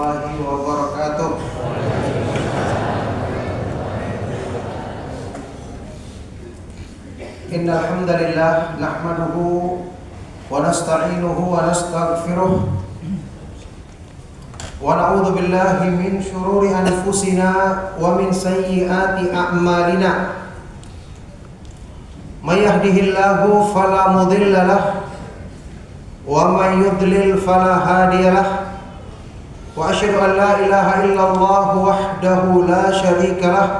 warahmatullahi wabarakatuh. Innal hamdalillah nahmaduhu wa nasta'inuhu wa nastaghfiruh wa na'udzu billahi min shururi anfusina wa min sayyiati a'malina. May yahdihillahu fala mudilla lahu wa may yudlil fala hadiya lahu. Wa asyhadu an la ilaha illallah wahdahu la syarika lahu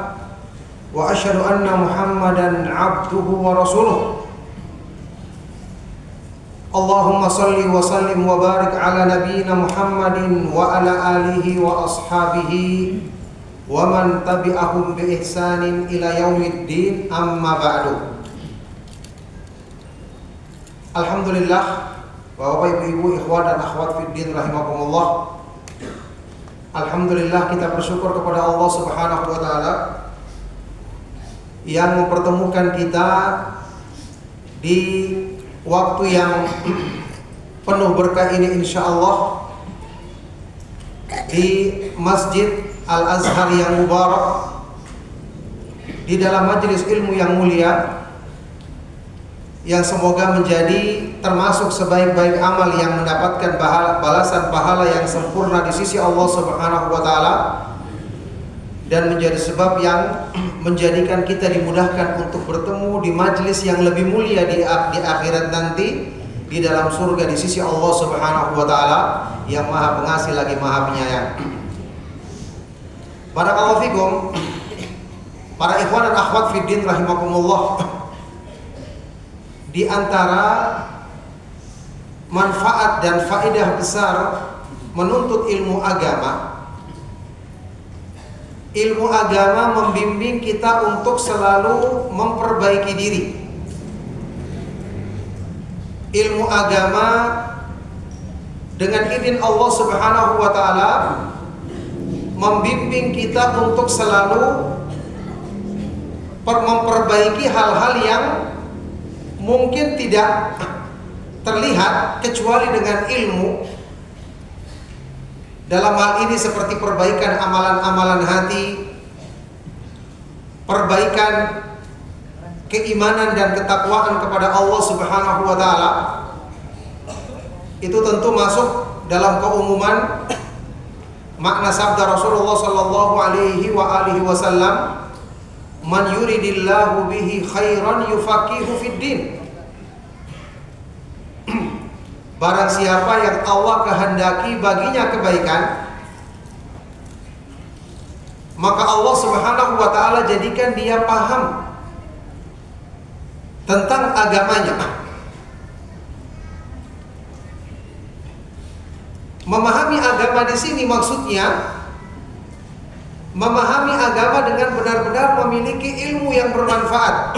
wa asyhadu anna Muhammadan abduhu wa rasuluh. Allahumma salli wa sallim wa barik ala nabiyyina Muhammadin wa ala alihi wa ashabihi wa man tabi'ahum bi ihsanin ila yaumiddin, amma ba'du. Alhamdulillah, Bapak Ibu, ikhwan dan akhwat fiddin rahimakumullah. Alhamdulillah, kita bersyukur kepada Allah Subhanahu wa taala yang mempertemukan kita di waktu yang penuh berkah ini, insyaallah, di Masjid Al-Azhar yang mubarak, di dalam majelis ilmu yang mulia, yang semoga menjadi termasuk sebaik-baik amal yang mendapatkan balasan pahala yang sempurna di sisi Allah Subhanahu wa taala, dan menjadi sebab yang menjadikan kita dimudahkan untuk bertemu di majelis yang lebih mulia di akhirat nanti, di dalam surga di sisi Allah Subhanahu wa taala yang Maha Pengasih lagi Maha Penyayang. Barakallahu fikum, para ikhwan dan akhwat fiddin rahimakumullah. Di antara manfaat dan faedah besar menuntut ilmu agama, ilmu agama membimbing kita untuk selalu memperbaiki diri. Ilmu agama dengan izin Allah Subhanahu wa taala membimbing kita untuk selalu memperbaiki hal-hal yang mungkin tidak terlihat kecuali dengan ilmu. Dalam hal ini seperti perbaikan amalan-amalan hati, perbaikan keimanan dan ketakwaan kepada Allah Subhanahu wa taala. Itu tentu masuk dalam keumuman makna sabda Rasulullah sallallahu alaihi wasallam, man yuridillahu bihi khairan yufaqihu fid din. Barang siapa yang Allah kehendaki baginya kebaikan, maka Allah Subhanahu wa taala jadikan dia paham tentang agamanya. Memahami agama di sini maksudnya memahami agama dengan benar-benar memiliki ilmu yang bermanfaat.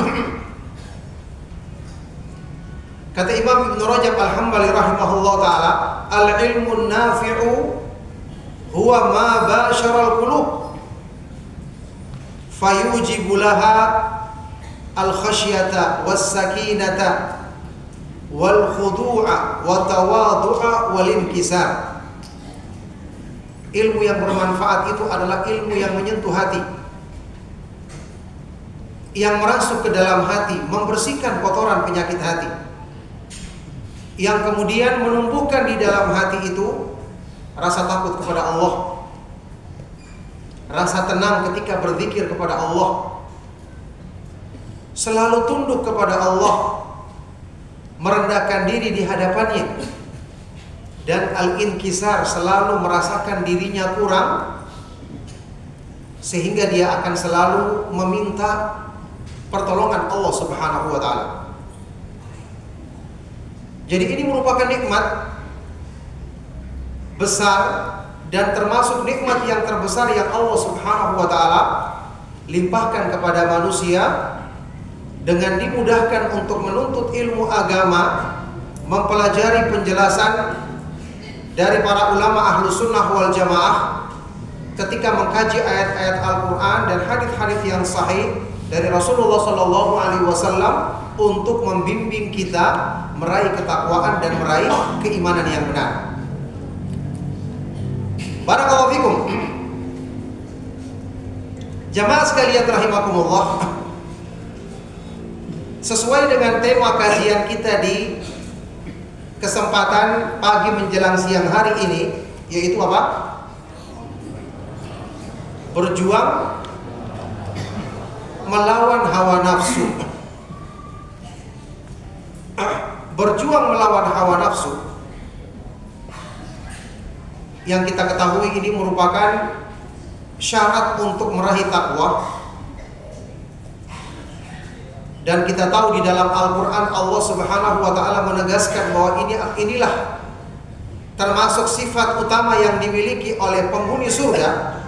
Kata Imam Ibn Rajab Al-Hambali rahimahullah ta'ala, al-ilmu nafi'u huwa ma bashara al-qulub fayujibu laha al-khasyata was-sakinata wal-khudu'a wa tawadu'a wal-inkisar. Ilmu yang bermanfaat itu adalah ilmu yang menyentuh hati, yang merasuk ke dalam hati, membersihkan kotoran penyakit hati, yang kemudian menumbuhkan di dalam hati itu rasa takut kepada Allah, rasa tenang ketika berzikir kepada Allah, selalu tunduk kepada Allah, merendahkan diri di hadapannya, dan al-inkisar, selalu merasakan dirinya kurang, sehingga dia akan selalu meminta pertolongan Allah Subhanahu wa taala. Jadi ini merupakan nikmat besar dan termasuk nikmat yang terbesar yang Allah Subhanahu wa taala limpahkan kepada manusia dengan dimudahkan untuk menuntut ilmu agama, mempelajari penjelasan dari para ulama ahlu sunnah wal jamaah ketika mengkaji ayat-ayat Al-Quran dan hadis-hadis yang sahih dari Rasulullah Sallallahu Alaihi Wasallam untuk membimbing kita meraih ketakwaan dan meraih keimanan yang benar. Barakallahu fikum. Jamaah sekalian rahimakumullah, sesuai dengan tema kajian kita di kesempatan pagi menjelang siang hari ini, yaitu apa? Berjuang melawan hawa nafsu. Berjuang melawan hawa nafsu, yang kita ketahui ini merupakan syarat untuk meraih takwa. Dan kita tahu di dalam Al-Quran Allah Subhanahu wa ta'ala menegaskan bahwa inilah termasuk sifat utama yang dimiliki oleh penghuni surga,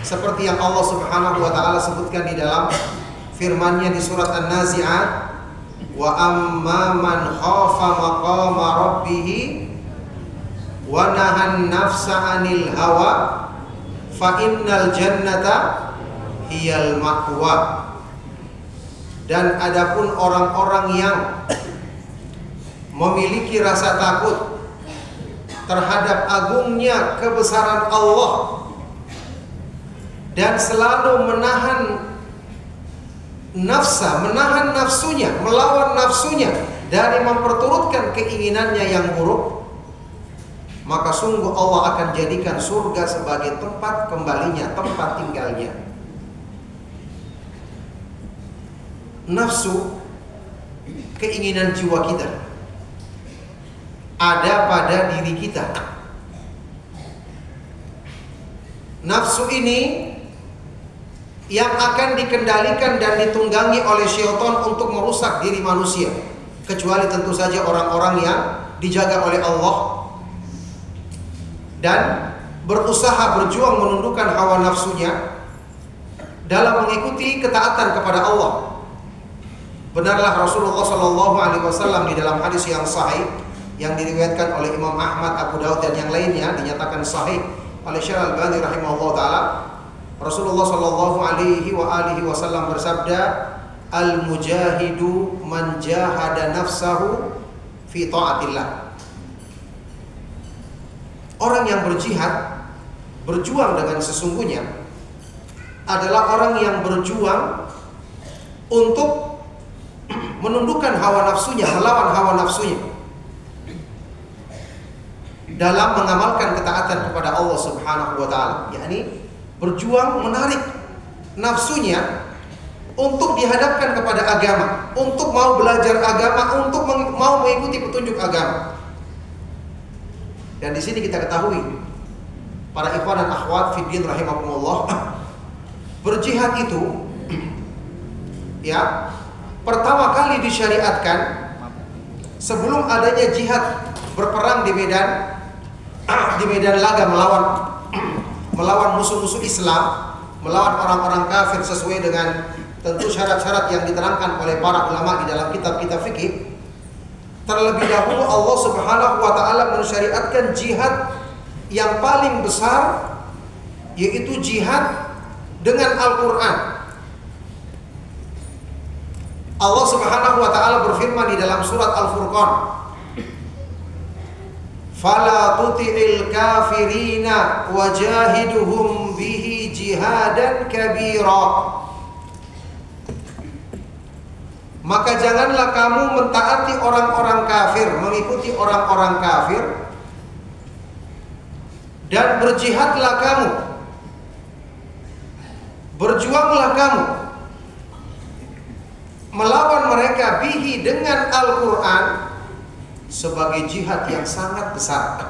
seperti yang Allah Subhanahu wa ta'ala sebutkan di dalam firman-Nya di surat An-Nazi'at, wa amma man khafa maqama rabbih wa nahan nafsa 'anil hawa fa innal jannata hiyal ma'wa. Dan adapun orang-orang yang memiliki rasa takut terhadap agungnya kebesaran Allah dan selalu menahan nafsunya, melawan nafsunya dari memperturutkan keinginannya yang buruk, maka sungguh Allah akan jadikan surga sebagai tempat kembalinya, tempat tinggalnya. Nafsu, keinginan jiwa kita ada pada diri kita. Nafsu ini yang akan dikendalikan dan ditunggangi oleh syaitan untuk merusak diri manusia, kecuali tentu saja orang-orang yang dijaga oleh Allah dan berusaha berjuang menundukkan hawa nafsunya dalam mengikuti ketaatan kepada Allah. Benarlah Rasulullah SAW di dalam hadis yang sahih yang diriwayatkan oleh Imam Ahmad, Abu Daud dan yang lainnya, dinyatakan sahih oleh Syekh Al-Albani rahimahullah taala. Rasulullah SAW bersabda, al-mujahidu man jahada nafsahu fi ta'atillah. Orang yang berjihad, berjuang dengan sesungguhnya, adalah orang yang berjuang untuk menundukkan hawa nafsunya, melawan hawa nafsunya dalam mengamalkan ketaatan kepada Allah Subhanahu wa ta'ala, yakni berjuang menarik nafsunya untuk dihadapkan kepada agama, untuk mau belajar agama, untuk mau mengikuti petunjuk agama. Dan di sini kita ketahui, para ikhwan dan akhwat fiddin rahimakumullah, berjihad itu ya pertama kali disyariatkan sebelum adanya jihad berperang di medan laga melawan musuh-musuh Islam, melawan orang-orang kafir sesuai dengan tentu syarat-syarat yang diterangkan oleh para ulama di dalam kitab-kitab fikih. Terlebih dahulu Allah Subhanahu wa ta'ala mensyariatkan jihad yang paling besar, yaitu jihad dengan Al-Quran. Allah Subhanahu wa ta'ala berfirman di dalam surat Al-Furqan, fala tuti'il kafirina wajahiduhum bihi jihadan kabira. Maka janganlah kamu mentaati orang-orang kafir, mengikuti orang-orang kafir, dan berjihadlah kamu, berjuanglah kamu melawan mereka bihi dengan Al-Quran sebagai jihad yang sangat besar.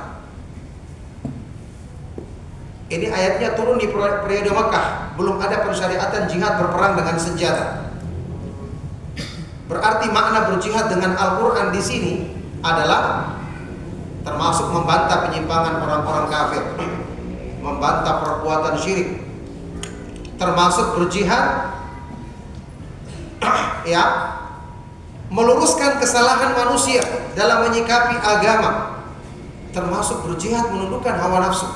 Ini ayatnya turun di periode Makkah, belum ada pensyariatan jihad berperang dengan senjata. Berarti makna berjihad dengan Al-Quran di sini adalah termasuk membantah penyimpangan orang-orang kafir, membantah perbuatan syirik, termasuk berjihad ya meluruskan kesalahan manusia dalam menyikapi agama, termasuk berjihad menundukkan hawa nafsu,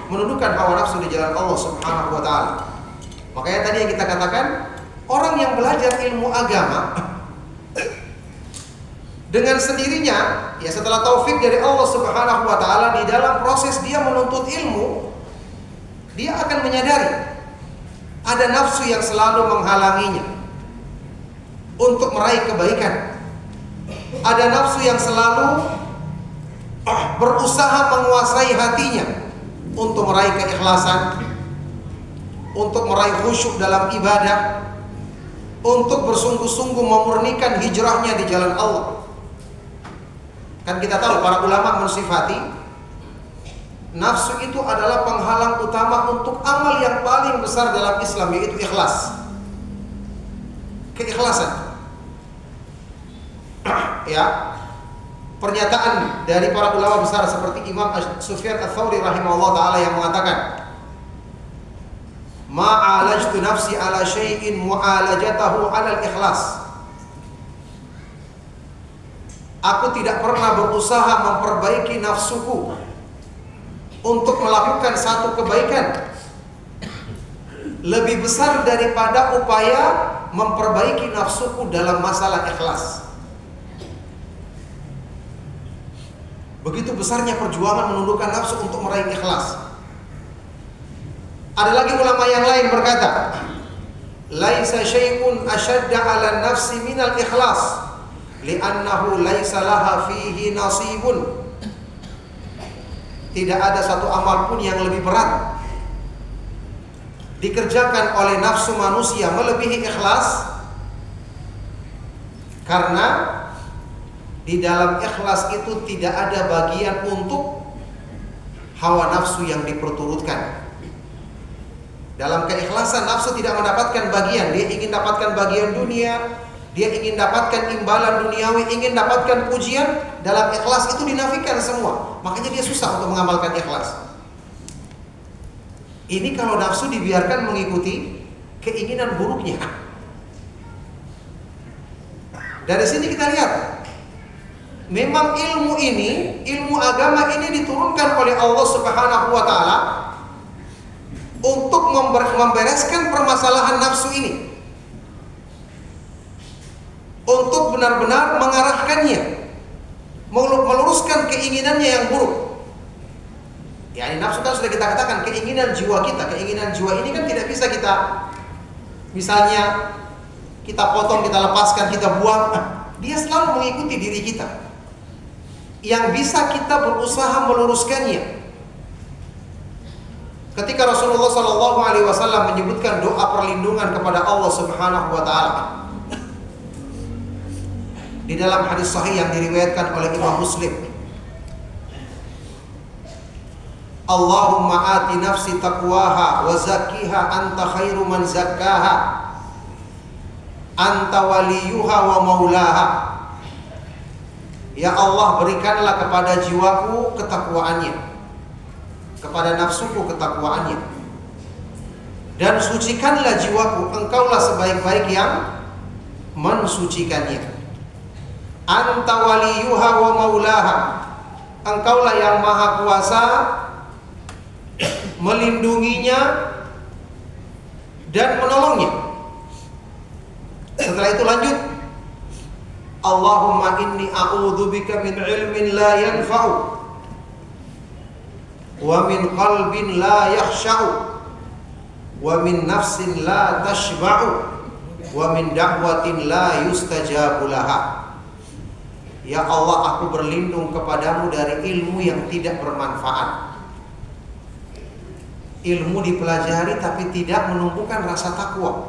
menundukkan hawa nafsu di jalan Allah Subhanahu wa ta'ala. Makanya tadi yang kita katakan, orang yang belajar ilmu agama Dengan sendirinya, ya setelah taufik dari Allah Subhanahu wa taala, di dalam proses dia menuntut ilmu, dia akan menyadari ada nafsu yang selalu menghalanginya untuk meraih kebaikan. Ada nafsu yang selalu berusaha menguasai hatinya untuk meraih keikhlasan, untuk meraih khusyuk dalam ibadah, untuk bersungguh-sungguh memurnikan hijrahnya di jalan Allah. Kan kita tahu para ulama mensifati nafsu itu adalah penghalang utama untuk amal yang paling besar dalam Islam, yaitu ikhlas. Keikhlasan. Ya, pernyataan dari para ulama besar seperti Imam Sufyan Ats-Tsauri rahimahullah taala yang mengatakan, "Ma'alajtu nafsi ala syai'in mu'alajatahu 'ala al-ikhlas." Aku tidak pernah berusaha memperbaiki nafsuku untuk melakukan satu kebaikan lebih besar daripada upaya memperbaiki nafsuku dalam masalah ikhlas. Begitu besarnya perjuangan menundukkan nafsu untuk meraih ikhlas. Ada lagi ulama yang lain berkata, "Laisa syai'un ashadda 'ala nafsi minal ikhlas, li'annahu laisa laha fihi nasibun." Tidak ada satu amal pun yang lebih berat dikerjakan oleh nafsu manusia melebihi ikhlas, karena di dalam ikhlas itu tidak ada bagian untuk hawa nafsu yang diperturutkan. Dalam keikhlasan nafsu tidak mendapatkan bagian. Dia ingin dapatkan bagian dunia, dia ingin dapatkan imbalan duniawi, ingin dapatkan pujian. Dalam ikhlas itu dinafikan semua. Makanya dia susah untuk mengamalkan ikhlas. Ini kalau nafsu dibiarkan mengikuti keinginan buruknya. Dari sini kita lihat, memang ilmu ini, ilmu agama ini diturunkan oleh Allah Subhanahu wa taala untuk membereskan permasalahan nafsu ini, untuk benar-benar mengarahkannya, meluruskan keinginannya yang buruk. Ya, ini nafsu kan sudah kita katakan keinginan jiwa kita. Keinginan jiwa ini kan tidak bisa kita, misalnya kita potong, kita lepaskan, kita buang. Dia selalu mengikuti diri kita. Yang bisa kita berusaha meluruskannya. Ketika Rasulullah SAW menyebutkan doa perlindungan kepada Allah Subhanahu wa taala di dalam hadis sahih yang diriwayatkan oleh Imam Muslim, Allahumma ati nafsi taqwaha wa zakkiha anta khairu man zakkaha anta waliyuha wa maulaha. Ya Allah, berikanlah kepada jiwaku ketakwaannya, kepada nafsuku ketakwaannya, dan sucikanlah jiwaku, engkaulah sebaik-baik yang mensucikannya. Anta waliyuha wa maulaha, engkaulah yang maha kuasa melindunginya dan menolongnya. Setelah itu lanjut, Allahumma inni a'udzubika min ilmin la yanfa'u wa min qalbin la yakhsha'u wa min nafsin la tashba'u wa min da'watin la yustajabu laha. Ya Allah, aku berlindung kepadamu dari ilmu yang tidak bermanfaat. Ilmu dipelajari tapi tidak menumbuhkan rasa takwa.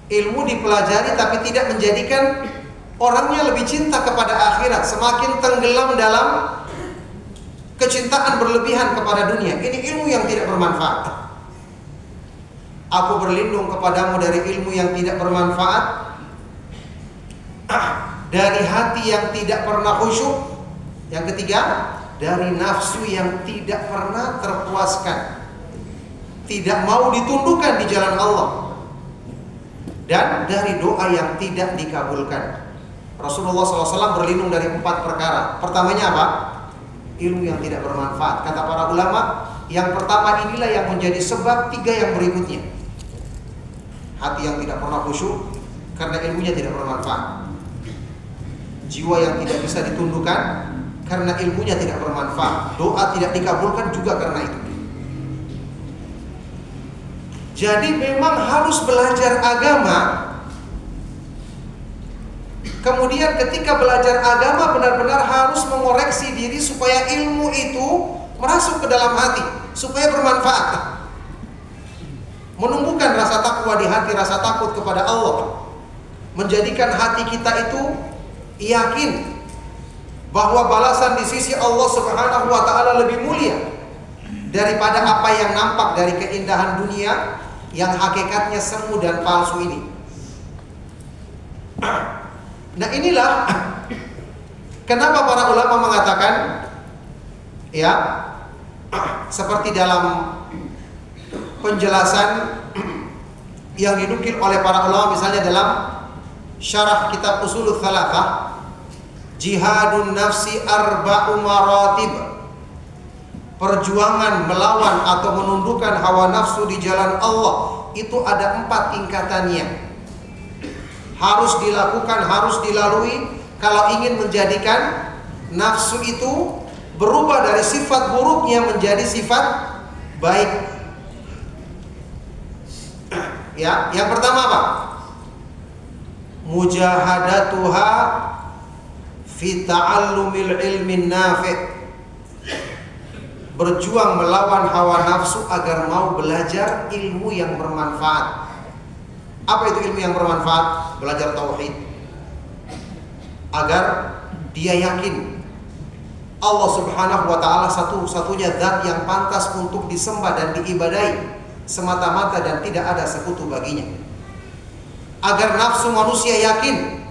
Ilmu dipelajari tapi tidak menjadikan orangnya lebih cinta kepada akhirat, semakin tenggelam dalam kecintaan berlebihan kepada dunia. Ini ilmu yang tidak bermanfaat. Aku berlindung kepadamu dari ilmu yang tidak bermanfaat, dari hati yang tidak pernah khusyuk. Yang ketiga, dari nafsu yang tidak pernah terpuaskan, tidak mau ditundukkan di jalan Allah, dan dari doa yang tidak dikabulkan. Rasulullah SAW berlindung dari 4 perkara. Pertamanya apa? Ilmu yang tidak bermanfaat. Kata para ulama, yang pertama inilah yang menjadi sebab 3 yang berikutnya. Hati yang tidak pernah khusyuk karena ilmunya tidak bermanfaat. jiwa yang tidak bisa ditundukkan karena ilmunya tidak bermanfaat. Doa tidak dikabulkan juga karena itu. Jadi memang harus belajar agama. Kemudian ketika belajar agama benar-benar harus mengoreksi diri supaya ilmu itu merasuk ke dalam hati, supaya bermanfaat. Menumbuhkan rasa takwa di hati, rasa takut kepada Allah. Menjadikan hati kita itu yakin bahwa balasan di sisi Allah Subhanahu wa taala lebih mulia daripada apa yang nampak dari keindahan dunia yang hakikatnya semu dan palsu ini. Nah, inilah kenapa para ulama mengatakan, ya, seperti dalam penjelasan yang dinukil oleh para ulama, misalnya dalam syarah kitab Ushulul Tsalatsah, jihadun nafsi arba'u maratib, perjuangan melawan atau menundukkan hawa nafsu di jalan Allah itu ada 4 tingkatannya. Harus dilakukan, harus dilalui kalau ingin menjadikan nafsu itu berubah dari sifat buruknya menjadi sifat baik. Ya, yang pertama apa? Mujahadatuha fi ta'allumil ilmin nafi'. Berjuang melawan hawa nafsu agar mau belajar ilmu yang bermanfaat. Apa itu ilmu yang bermanfaat? Belajar tauhid. Agar dia yakin Allah Subhanahu wa taala satu-satunya zat yang pantas untuk disembah dan diibadahi semata-mata dan tidak ada sekutu baginya. Agar nafsu manusia yakin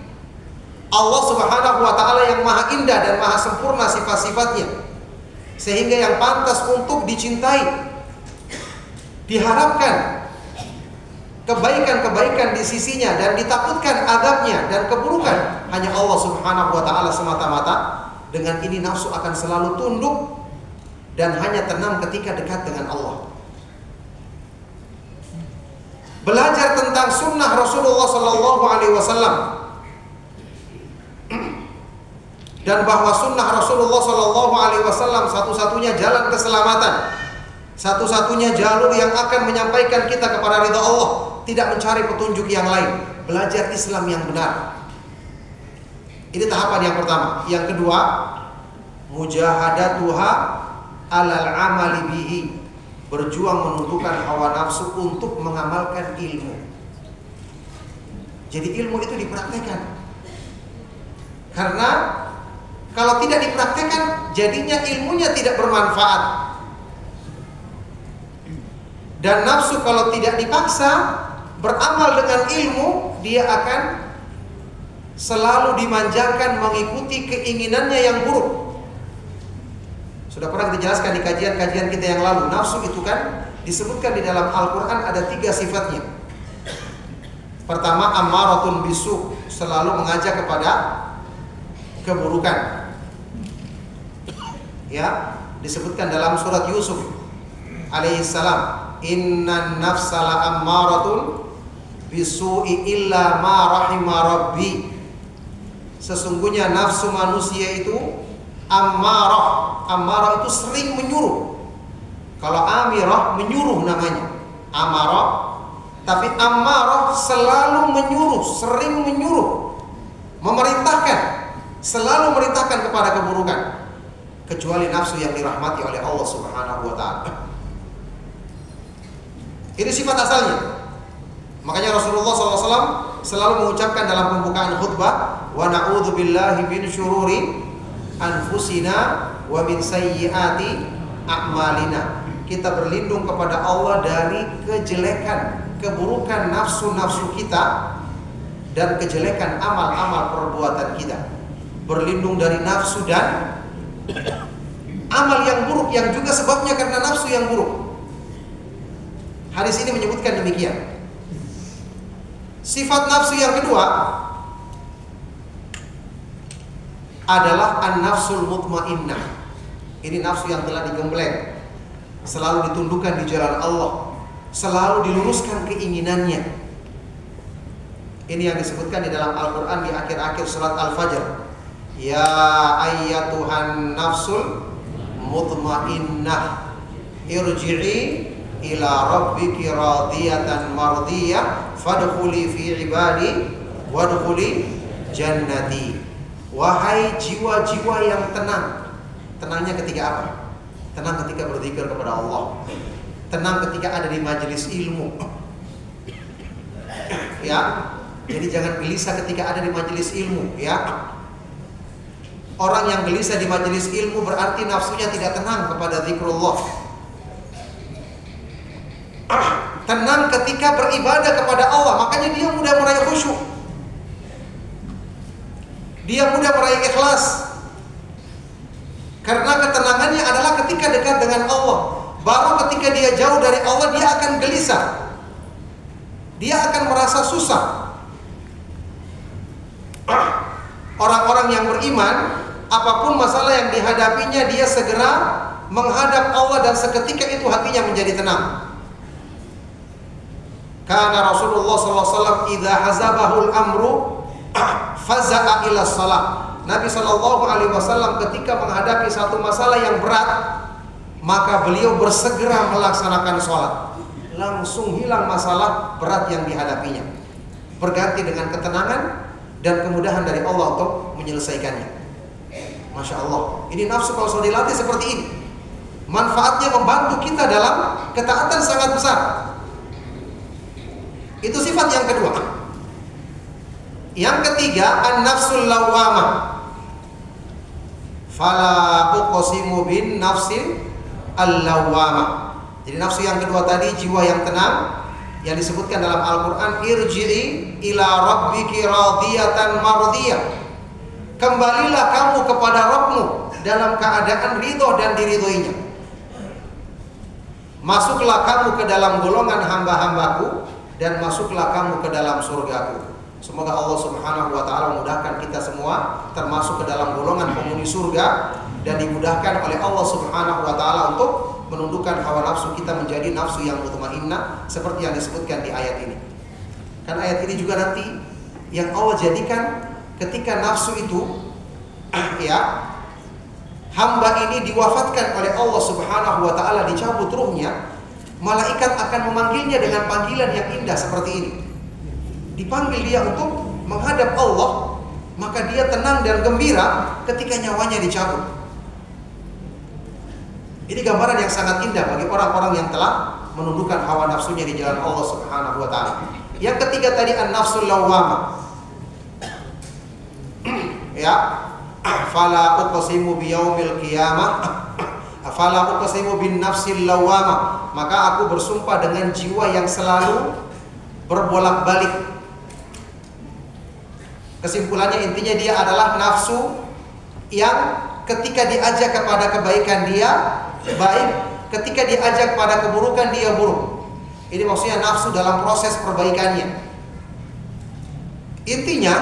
Allah Subhanahu wa taala yang maha indah dan maha sempurna sifat-sifatnya, sehingga yang pantas untuk dicintai, diharapkan kebaikan-kebaikan di sisinya dan ditakutkan azabnya dan keburukan hanya Allah Subhanahu wa taala semata-mata. Dengan ini nafsu akan selalu tunduk dan hanya tenang ketika dekat dengan Allah. Belajar tentang sunnah Rasulullah Sallallahu Alaihi Wasallam dan bahwa sunnah Rasulullah Sallallahu Alaihi Wasallam satu-satunya jalan keselamatan, satu-satunya jalur yang akan menyampaikan kita kepada ridha Allah, tidak mencari petunjuk yang lain. Belajar Islam yang benar. Ini tahapan yang pertama. Yang kedua, mujahadatuha alal amali bihi, berjuang menundukkan hawa nafsu untuk mengamalkan ilmu. Jadi ilmu itu dipraktekkan. Karena kalau tidak dipraktekkan, jadinya ilmunya tidak bermanfaat. Dan nafsu kalau tidak dipaksa beramal dengan ilmu, dia akan selalu dimanjakan mengikuti keinginannya yang buruk. Sudah pernah kita jelaskan di kajian-kajian kita yang lalu. Nafsu itu kan disebutkan di dalam Al-Quran ada 3 sifatnya. Pertama, ammaratun bisu, selalu mengajak kepada keburukan. Ya, disebutkan dalam surat Yusuf alaihissalam, innan nafsa la'ammaratun bisu'i illa ma rahima rabbi. Sesungguhnya nafsu manusia itu ammarah. Ammarah itu sering menyuruh. Kalau amirah menyuruh namanya amarah. Tapi ammarah selalu menyuruh, sering menyuruh, memerintahkan, selalu memerintahkan kepada keburukan. Kecuali nafsu yang dirahmati oleh Allah Subhanahu wa taala. Ini sifat asalnya. Makanya Rasulullah SAW selalu mengucapkan dalam pembukaan khutbah, wa na'udzu billahi min syururi anfusina wa min sayyiati a'malina. Kita berlindung kepada Allah dari kejelekan, keburukan nafsu-nafsu kita dan kejelekan amal-amal perbuatan kita. Berlindung dari nafsu dan amal yang buruk yang juga sebabnya karena nafsu yang buruk. Hadis ini menyebutkan demikian. Sifat nafsu yang kedua adalah an-nafsul mutmainnah. Ini nafsu yang telah digembleng, selalu ditundukkan di jalan Allah, selalu diluruskan keinginannya. Ini yang disebutkan di dalam Al-Quran di akhir-akhir surat Al-Fajr. Ya ayyatuhan nafsul mutmainnah irji'i ila rabbiki radiyatan mardiyah fadkhuli fi ibadi wadkhuli jannati. Wahai jiwa-jiwa yang tenang. Tenangnya ketika apa? Tenang ketika berzikir kepada Allah. Tenang ketika ada di majelis ilmu. Ya. Jadi jangan gelisah ketika ada di majelis ilmu, ya. Orang yang gelisah di majelis ilmu berarti nafsunya tidak tenang kepada zikrullah. Tenang ketika beribadah kepada Allah, makanya dia mudah meraih khusyuk. Dia mudah meraih ikhlas. Karena ketenangannya adalah ketika dekat dengan Allah. Baru ketika dia jauh dari Allah, dia akan gelisah. Dia akan merasa susah. Orang-orang yang beriman, apapun masalah yang dihadapinya, dia segera menghadap Allah dan seketika itu hatinya menjadi tenang. Karena Rasulullah SAW idza hazabahul amru faza'a ila shalah. Nabi SAW ketika menghadapi satu masalah yang berat, maka beliau bersegera melaksanakan sholat. Langsung hilang masalah berat yang dihadapinya, berganti dengan ketenangan dan kemudahan dari Allah untuk menyelesaikannya. Masya Allah, ini nafsu kalau sudah dilatih seperti ini, manfaatnya membantu kita dalam ketaatan sangat besar. Itu sifat yang kedua. Yang ketiga, an-nafsul lawwamah. Fala uqsimu bin nafsil al-lawwamah. Jadi nafsu yang kedua tadi jiwa yang tenang, yang disebutkan dalam Al-Quran, irji'i ila rabbiki radiyatan mardiyah. Kembalilah kamu kepada Rabbmu dalam keadaan ridho dan diridhoinya. Masuklah kamu ke dalam golongan hamba-hambaku dan masuklah kamu ke dalam surgaku. Semoga Allah Subhanahu wa ta'ala memudahkan kita semua termasuk ke dalam golongan penghuni surga dan dimudahkan oleh Allah Subhanahu wa ta'ala untuk menundukkan hawa nafsu kita menjadi nafsu yang mutmainnah seperti yang disebutkan di ayat ini. Kan ayat ini juga nanti yang Allah jadikan ketika nafsu itu ya, hamba ini diwafatkan oleh Allah Subhanahu wa ta'ala, dicabut ruhnya, malaikat akan memanggilnya dengan panggilan yang indah seperti ini. Dipanggil dia untuk menghadap Allah, maka dia tenang dan gembira ketika nyawanya dicabut. Ini gambaran yang sangat indah bagi orang-orang yang telah menundukkan hawa nafsunya di jalan Allah Subhanahu wa ta'ala. Yang ketiga tadi an-nafsul lawwamah. Ya, fala uqsimu biyaumil qiyamah. Fala uqsimu bin nafsil lawwamah. Maka aku bersumpah dengan jiwa yang selalu berbolak-balik. Kesimpulannya intinya dia adalah nafsu yang ketika diajak kepada kebaikan dia baik, ketika diajak pada keburukan dia buruk. Ini maksudnya nafsu dalam proses perbaikannya. Intinya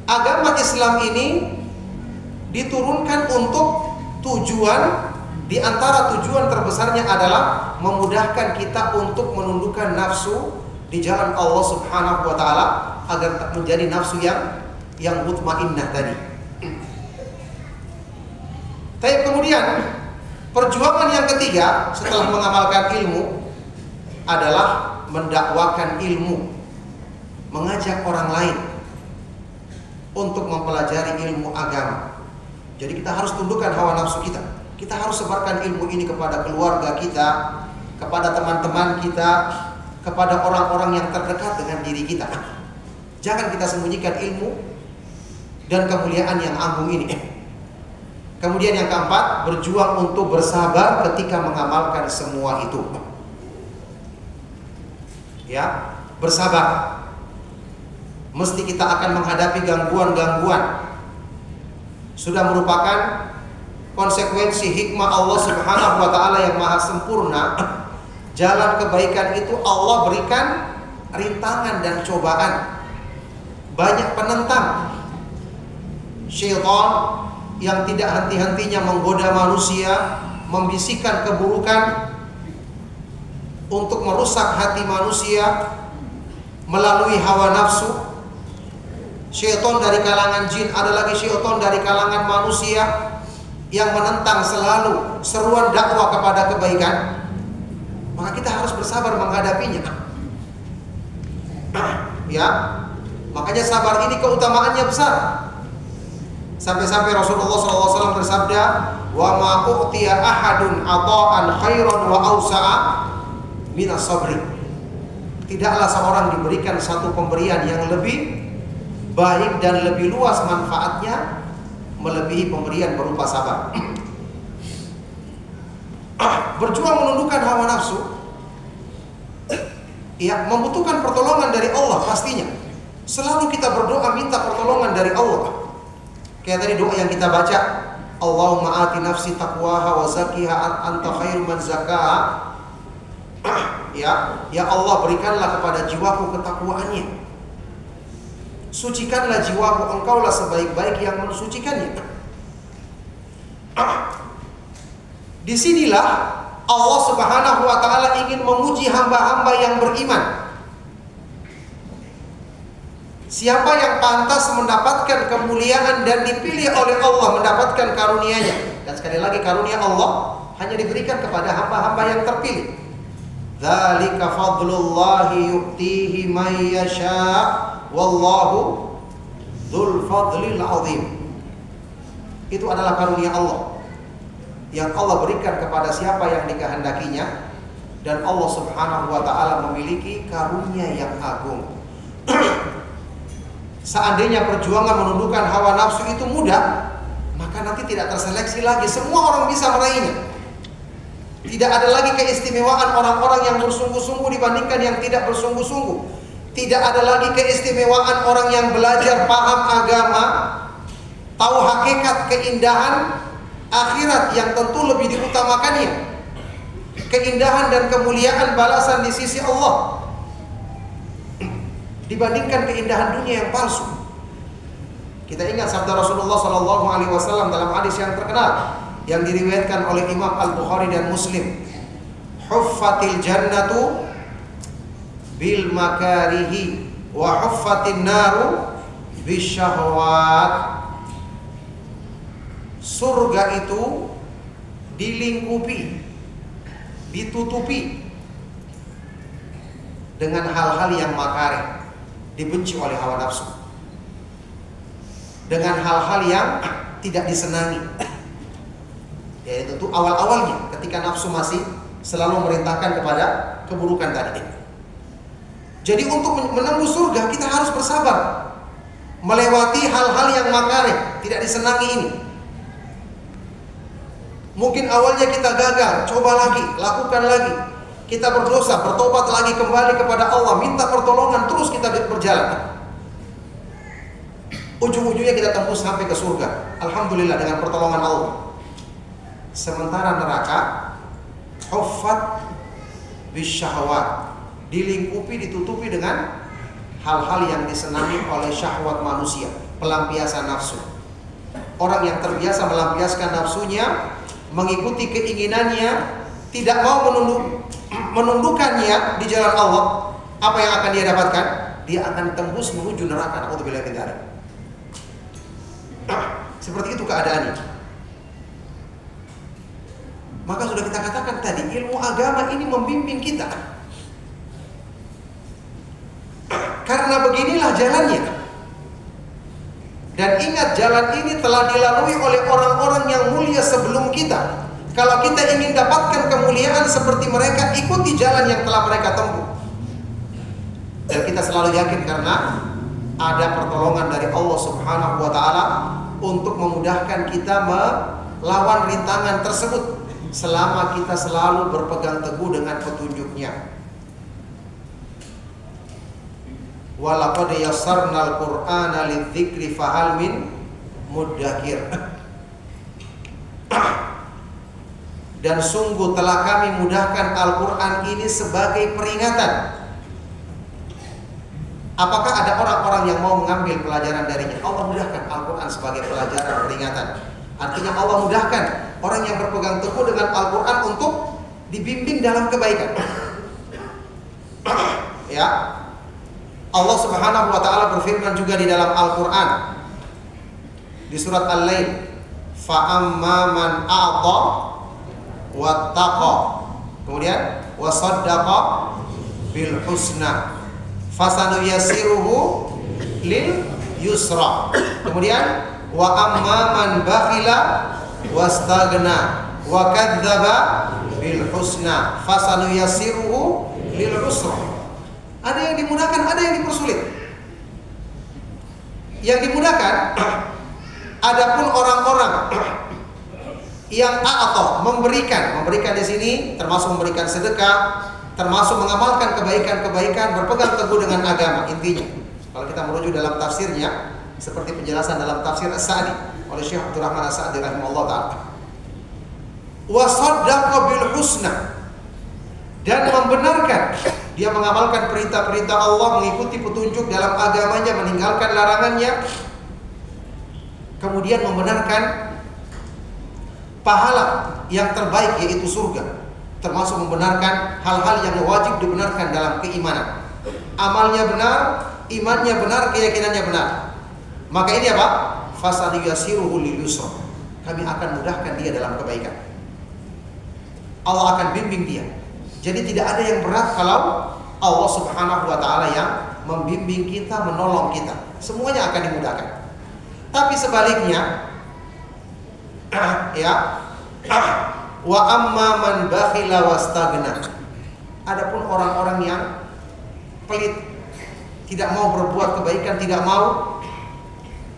agama Islam ini diturunkan untuk tujuan, di antara tujuan terbesarnya adalah memudahkan kita untuk menundukkan nafsu di jalan Allah Subhanahu wa ta'ala agar menjadi nafsu yang mutmainnah tadi. Tapi kemudian perjuangan yang ketiga setelah mengamalkan ilmu adalah mendakwakan ilmu, mengajak orang lain untuk mempelajari ilmu agama. Jadi kita harus tundukkan hawa nafsu kita. Kita harus sebarkan ilmu ini kepada keluarga kita, kepada teman-teman kita, kepada orang-orang yang terdekat dengan diri kita. Jangan kita sembunyikan ilmu dan kemuliaan yang agung ini. Kemudian yang keempat, berjuang untuk bersabar ketika mengamalkan semua itu. Ya, bersabar. Mesti kita akan menghadapi gangguan-gangguan. Sudah merupakan konsekuensi hikmah Allah Subhanahu wa ta'ala yang maha sempurna. Jalan kebaikan itu Allah berikan rintangan dan cobaan. Banyak penentang. Syaitan yang tidak henti-hentinya menggoda manusia, membisikkan keburukan untuk merusak hati manusia melalui hawa nafsu. syaitan dari kalangan jin, ada lagi syaitan dari kalangan manusia yang menentang selalu seruan dakwah kepada kebaikan, maka kita harus bersabar menghadapinya. Ya, makanya sabar ini keutamaannya besar. Sampai-sampai Rasulullah SAW bersabda, "Wa ma u'tiya ahadun ata'an khairan wa awsa'a minas sabri." Tidaklah seorang diberikan satu pemberian yang lebih baik dan lebih luas manfaatnya melebihi pemberian berupa sabar. Berjuang menundukkan hawa nafsu, ya, membutuhkan pertolongan dari Allah pastinya. Selalu kita berdoa minta pertolongan dari Allah. Kayak tadi doa yang kita baca, Allahumma ati nafsi taqwaha wa zakkiha anta khairu man zakkaha. Ya Allah, berikanlah kepada jiwaku ketakwaannya. Sucikanlah jiwaku, engkaulah sebaik-baik yang mensucikannya. Disinilah Allah Subhanahu wa ta'ala ingin menguji hamba-hamba yang beriman. Siapa yang pantas mendapatkan kemuliaan dan dipilih oleh Allah mendapatkan karunia-Nya. Dan sekali lagi, karunia Allah hanya diberikan kepada hamba-hamba yang terpilih. Dzalika fadlullahi yu'tihi man yasha' wallahu dzul fadlil azim. Itu adalah karunia Allah yang Allah berikan kepada siapa yang dikehendakinya, dan Allah Subhanahu wa ta'ala memiliki karunia yang agung. Seandainya perjuangan menundukkan hawa nafsu itu mudah, maka nanti tidak terseleksi lagi, semua orang bisa meraihnya. Tidak ada lagi keistimewaan orang-orang yang bersungguh-sungguh dibandingkan yang tidak bersungguh-sungguh. Tidak ada lagi keistimewaan orang yang belajar paham agama, tahu hakikat keindahan akhirat yang tentu lebih diutamakannya, keindahan dan kemuliaan balasan di sisi Allah, dibandingkan keindahan dunia yang palsu. Kita ingat sabda Rasulullah SAW dalam hadis yang terkenal yang diriwayatkan oleh Imam Al-Bukhari dan Muslim, huffatil jannatu bil makarihi wa huffatin naru bisyahwat. Surga itu dilingkupi, ditutupi dengan hal-hal yang makarih, dibenci oleh hawa nafsu, dengan hal-hal yang tidak disenangi. Ya, itu awal-awalnya ketika nafsu masih selalu merintahkan kepada keburukan tadi. Jadi untuk menembus surga kita harus bersabar melewati hal-hal yang makarih, tidak disenangi ini. Mungkin awalnya kita gagal, coba lagi, lakukan lagi. Kita berdosa, bertobat lagi, kembali kepada Allah, minta pertolongan, terus kita berjalan. Ujung-ujungnya kita tembus sampai ke surga, alhamdulillah, dengan pertolongan Allah. Sementara neraka huffat bisyahwat, dilingkupi, ditutupi dengan hal-hal yang disenangi oleh syahwat manusia, pelampiasan nafsu. Orang yang terbiasa melampiaskan nafsunya, mengikuti keinginannya, tidak mau menundukkannya di jalan Allah, apa yang akan dia dapatkan? Dia akan tembus menuju neraka. Na'udzubillah min dzalik. Seperti itu keadaannya. Maka sudah kita katakan tadi, ilmu agama ini membimbing kita. Karena beginilah jalannya. Dan ingat, jalan ini telah dilalui oleh orang-orang yang mulia sebelum kita. Kalau kita ingin dapatkan kemuliaan seperti mereka, ikuti jalan yang telah mereka tempuh. Dan kita selalu yakin karena ada pertolongan dari Allah Subhanahu wa ta'ala untuk memudahkan kita melawan rintangan tersebut, selama kita selalu berpegang teguh dengan petunjuknya. Walaqad yassarnal Qur'ana lidzikri fahal min muddakir. Dan sungguh telah kami mudahkan Al-Quran ini sebagai peringatan. Apakah ada orang-orang yang mau mengambil pelajaran darinya? Allah mudahkan Al-Quran sebagai pelajaran peringatan. Artinya Allah mudahkan orang yang berpegang teguh dengan Al-Quran untuk dibimbing dalam kebaikan. Ya. Allah Subhanahu wa taala berfirman juga di dalam Al-Qur'an di surat Al-Lail, fa amma man a'ta wattaqa, kemudian wa saddaqa bil husna fasanuyassiruhu lil yusra, kemudian wa amma man bakhila wastaghna wa kadzdzaba bil husna fasanuyassiruhu lil usra. Ada yang dimudahkan, ada yang dipersulit. Yang dimudahkan, adapun orang-orang yang a'ta, memberikan di sini termasuk memberikan sedekah, termasuk mengamalkan kebaikan-kebaikan, berpegang teguh dengan agama. Intinya, kalau kita merujuk dalam tafsirnya, seperti penjelasan dalam tafsir As-Sa'di oleh Syekh Abdul Rahman As-Sa'di rahimahullah ta'ala, wa saddaqa bil husna, dan membenarkan, dia mengamalkan perintah-perintah Allah, mengikuti petunjuk dalam agamanya, meninggalkan larangannya, kemudian membenarkan pahala yang terbaik yaitu surga, termasuk membenarkan hal-hal yang wajib dibenarkan dalam keimanan. Amalnya benar, imannya benar, keyakinannya benar. Maka ini apa? Fasadiyasiruhu lil yusra. Kami akan mudahkan dia dalam kebaikan. Allah akan bimbing dia. Jadi tidak ada yang berat kalau Allah Subhanahu wa taala yang membimbing kita, menolong kita. Semuanya akan dimudahkan. Tapi sebaliknya, ya, wa amma man bakhila wastaghna. Adapun orang-orang yang pelit, tidak mau berbuat kebaikan, tidak mau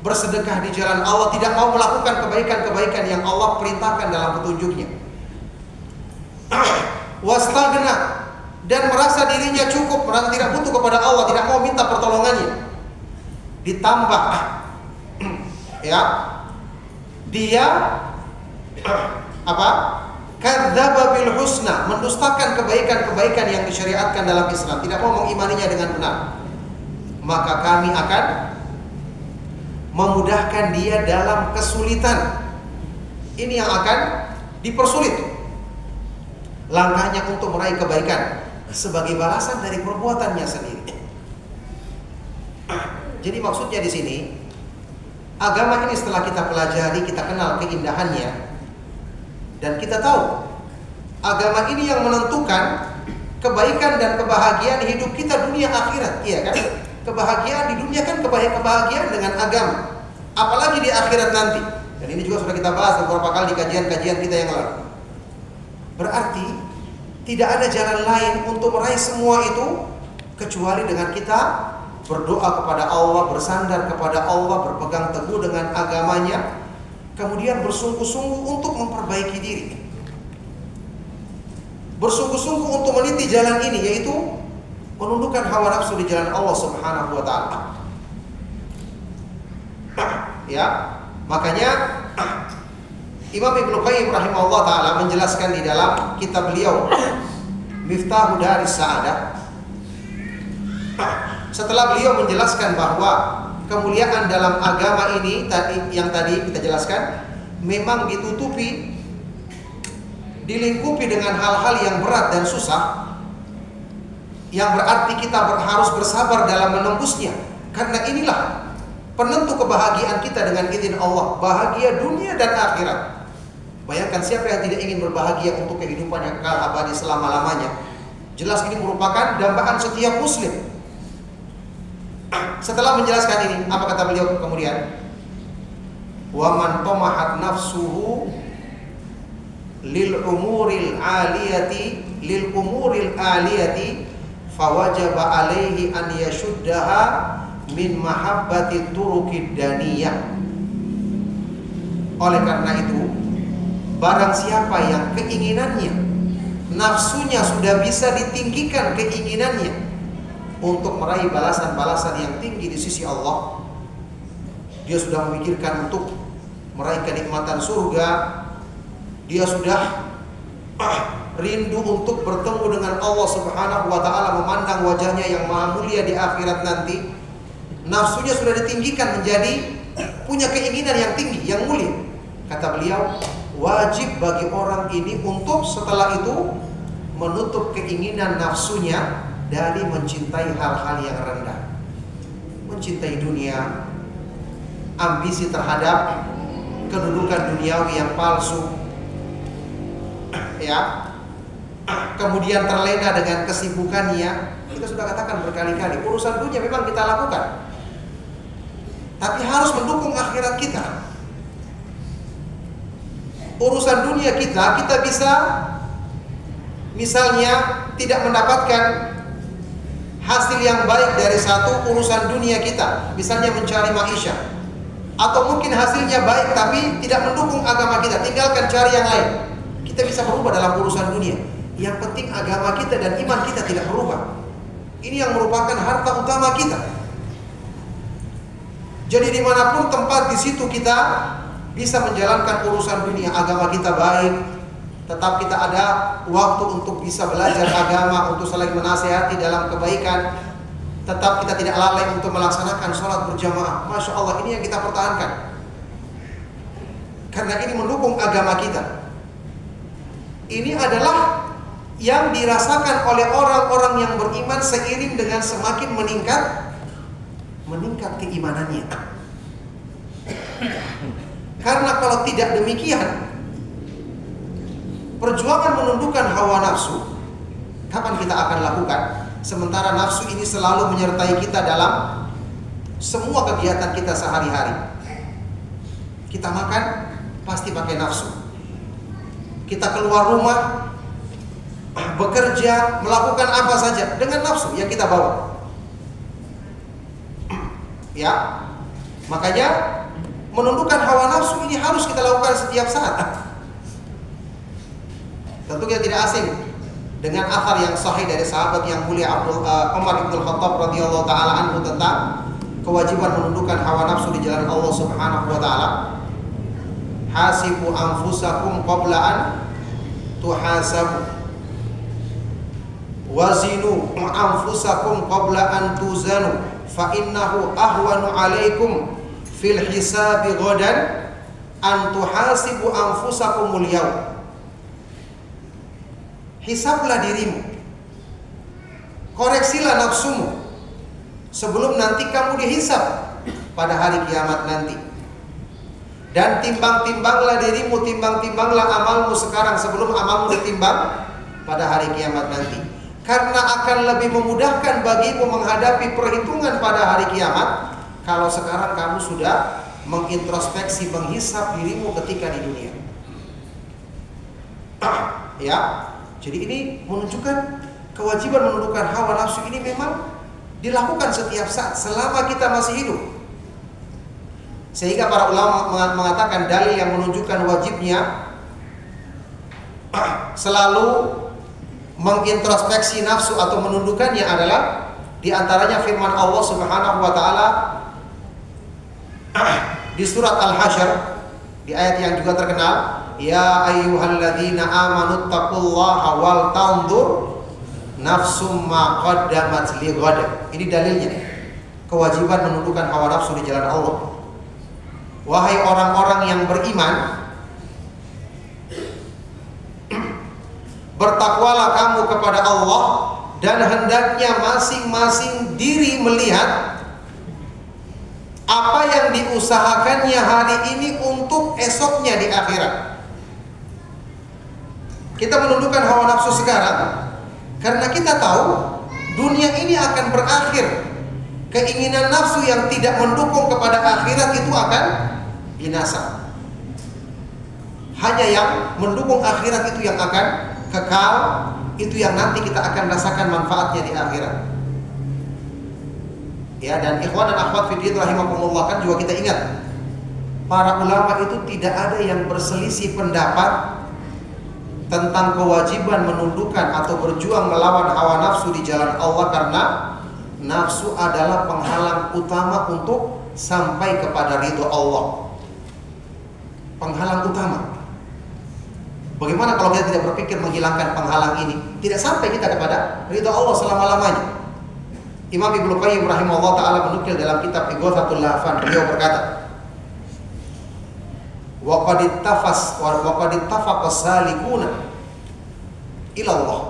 bersedekah di jalan Allah, tidak mau melakukan kebaikan-kebaikan yang Allah perintahkan dalam petunjuknya, wastaghna, dan merasa dirinya cukup, merasa tidak butuh kepada Allah, tidak mau minta pertolongannya. Ditambah ya, dia apa? Kadzdzaba bil husna, mendustakan kebaikan-kebaikan yang disyariatkan dalam Islam, tidak mau mengimaninya dengan benar. Maka kami akan memudahkan dia dalam kesulitan. Ini yang akan dipersulit langkahnya untuk meraih kebaikan sebagai balasan dari perbuatannya sendiri. Jadi maksudnya di sini, agama ini setelah kita pelajari, kita kenal keindahannya, dan kita tahu agama ini yang menentukan kebaikan dan kebahagiaan hidup kita dunia akhirat, iya kan? Kebahagiaan di dunia kan kebahagiaan dengan agama, apalagi di akhirat nanti. Dan ini juga sudah kita bahas beberapa kali di kajian-kajian kita yang lalu. Berarti tidak ada jalan lain untuk meraih semua itu kecuali dengan kita berdoa kepada Allah, bersandar kepada Allah, berpegang teguh dengan agamanya, kemudian bersungguh-sungguh untuk memperbaiki diri, bersungguh-sungguh untuk meniti jalan ini, yaitu menundukkan hawa nafsu di jalan Allah Subhanahu wa taala. Ya, makanya Imam Ibnu Qayyim rahimahullah taala menjelaskan di dalam kitab beliau Miftahu Daris Sa'adah, setelah beliau menjelaskan bahwa kemuliaan dalam agama ini yang tadi kita jelaskan memang ditutupi, dilingkupi dengan hal-hal yang berat dan susah, yang berarti kita harus bersabar dalam menembusnya, karena inilah penentu kebahagiaan kita dengan izin Allah, bahagia dunia dan akhirat. Bayangkan siapa yang tidak ingin berbahagia untuk kehidupan yang kekal abadi selama-lamanya. Jelas ini merupakan dambaan setiap muslim. Setelah menjelaskan ini, apa kata beliau kemudian? Wa man tamahat nafsuhu lil umuril aliyati fawajaba alaihi an yashuddaha min mahabbati turukid daniyah. Oleh karena itu, barang siapa yang keinginannya, nafsunya sudah bisa ditinggikan keinginannya untuk meraih balasan-balasan yang tinggi di sisi Allah, dia sudah memikirkan untuk meraih kenikmatan surga, dia sudah rindu untuk bertemu dengan Allah Subhanahu wa taala, memandang wajahnya yang maha mulia di akhirat nanti. Nafsunya sudah ditinggikan menjadi punya keinginan yang tinggi, yang mulia. Kata beliau, wajib bagi orang ini untuk setelah itu menutup keinginan nafsunya dari mencintai hal-hal yang rendah. mencintai dunia, ambisi terhadap kedudukan duniawi yang palsu, ya, kemudian terlena dengan kesibukannya. Kita sudah katakan berkali-kali, urusan dunia memang kita lakukan, tapi harus mendukung akhirat kita. Urusan dunia kita bisa misalnya tidak mendapatkan hasil yang baik dari satu urusan dunia kita, misalnya mencari maisha, atau mungkin hasilnya baik tapi tidak mendukung agama kita, tinggalkan cari yang lain. Kita bisa berubah dalam urusan dunia. Yang penting agama kita dan iman kita tidak berubah. Ini yang merupakan harta utama kita. Jadi dimanapun tempat, di situ kita bisa menjalankan urusan dunia. Agama kita baik, tetap kita ada waktu untuk bisa belajar agama, untuk saling menasihati dalam kebaikan. Tetap kita tidak lalai untuk melaksanakan sholat berjamaah. Masya Allah, ini yang kita pertahankan, karena ini mendukung agama kita. Ini adalah yang dirasakan oleh orang-orang yang beriman seiring dengan semakin meningkat keimanannya. Karena kalau tidak demikian, perjuangan menundukkan hawa nafsu kapan kita akan lakukan? Sementara nafsu ini selalu menyertai kita dalam semua kegiatan kita sehari-hari. Kita makan pasti pakai nafsu. Kita keluar rumah, bekerja, melakukan apa saja dengan nafsu yang kita bawa. Ya, makanya menundukkan hawa nafsu ini harus kita lakukan setiap saat. Tentu kita tidak asing dengan athar yang sahih dari sahabat yang mulia Umar bin Khattab radhiyallahu taala anhu tentang kewajiban menundukkan hawa nafsu di jalan Allah Subhanahu wa taala. Hasibu anfusakum qabla an tuhasabu, wazinu anfusakum qabla an tuzanu, fa innahu ahwanu alaikum fil hisabi ghadan an tuhasibu anfusakumul yawm. Hisablah dirimu, koreksilah nafsumu sebelum nanti kamu dihisab pada hari kiamat nanti. Dan timbang-timbanglah dirimu, timbang-timbanglah amalmu sekarang sebelum amalmu ditimbang pada hari kiamat nanti. Karena akan lebih memudahkan bagimu menghadapi perhitungan pada hari kiamat kalau sekarang kamu sudah mengintrospeksi, menghisab dirimu ketika di dunia. Ya, jadi ini menunjukkan kewajiban menundukkan hawa nafsu ini memang dilakukan setiap saat selama kita masih hidup. Sehingga para ulama mengatakan dalil yang menunjukkan wajibnya selalu mengintrospeksi nafsu atau menundukkannya adalah diantaranya firman Allah Subhanahu wa taala di surat Al-Hasyr, di ayat yang juga terkenal, ya ayyuhalladzina amanu taqullaha wal tanzur nafsum ma qaddamat lighad. Ini dalilnya kewajiban menundukkan hawa nafsu di jalan Allah. Wahai orang-orang yang beriman, bertakwalah kamu kepada Allah dan hendaknya masing-masing diri melihat apa yang diusahakannya hari ini untuk esoknya di akhirat. Kita menundukkan hawa nafsu sekarang karena kita tahu dunia ini akan berakhir. Keinginan nafsu yang tidak mendukung kepada akhirat itu akan binasa. Hanya yang mendukung akhirat itu yang akan kekal, itu yang nanti kita akan rasakan manfaatnya di akhirat. Ya, dan ikhwan dan akhwat fiddin rahimakumullah, kan juga kita ingat para ulama itu tidak ada yang berselisih pendapat tentang kewajiban menundukkan atau berjuang melawan hawa nafsu di jalan Allah, karena nafsu adalah penghalang utama untuk sampai kepada ridho Allah. Penghalang utama. Bagaimana kalau kita tidak berpikir menghilangkan penghalang ini? Tidak sampai kita kepada ridho Allah selama-lamanya. Imam Ibnu Qayyim rahimahullah ta'ala menukil dalam kitab Ighathatul Lahfan, beliau berkata, wa qad ittafaqa salikuna ila Allah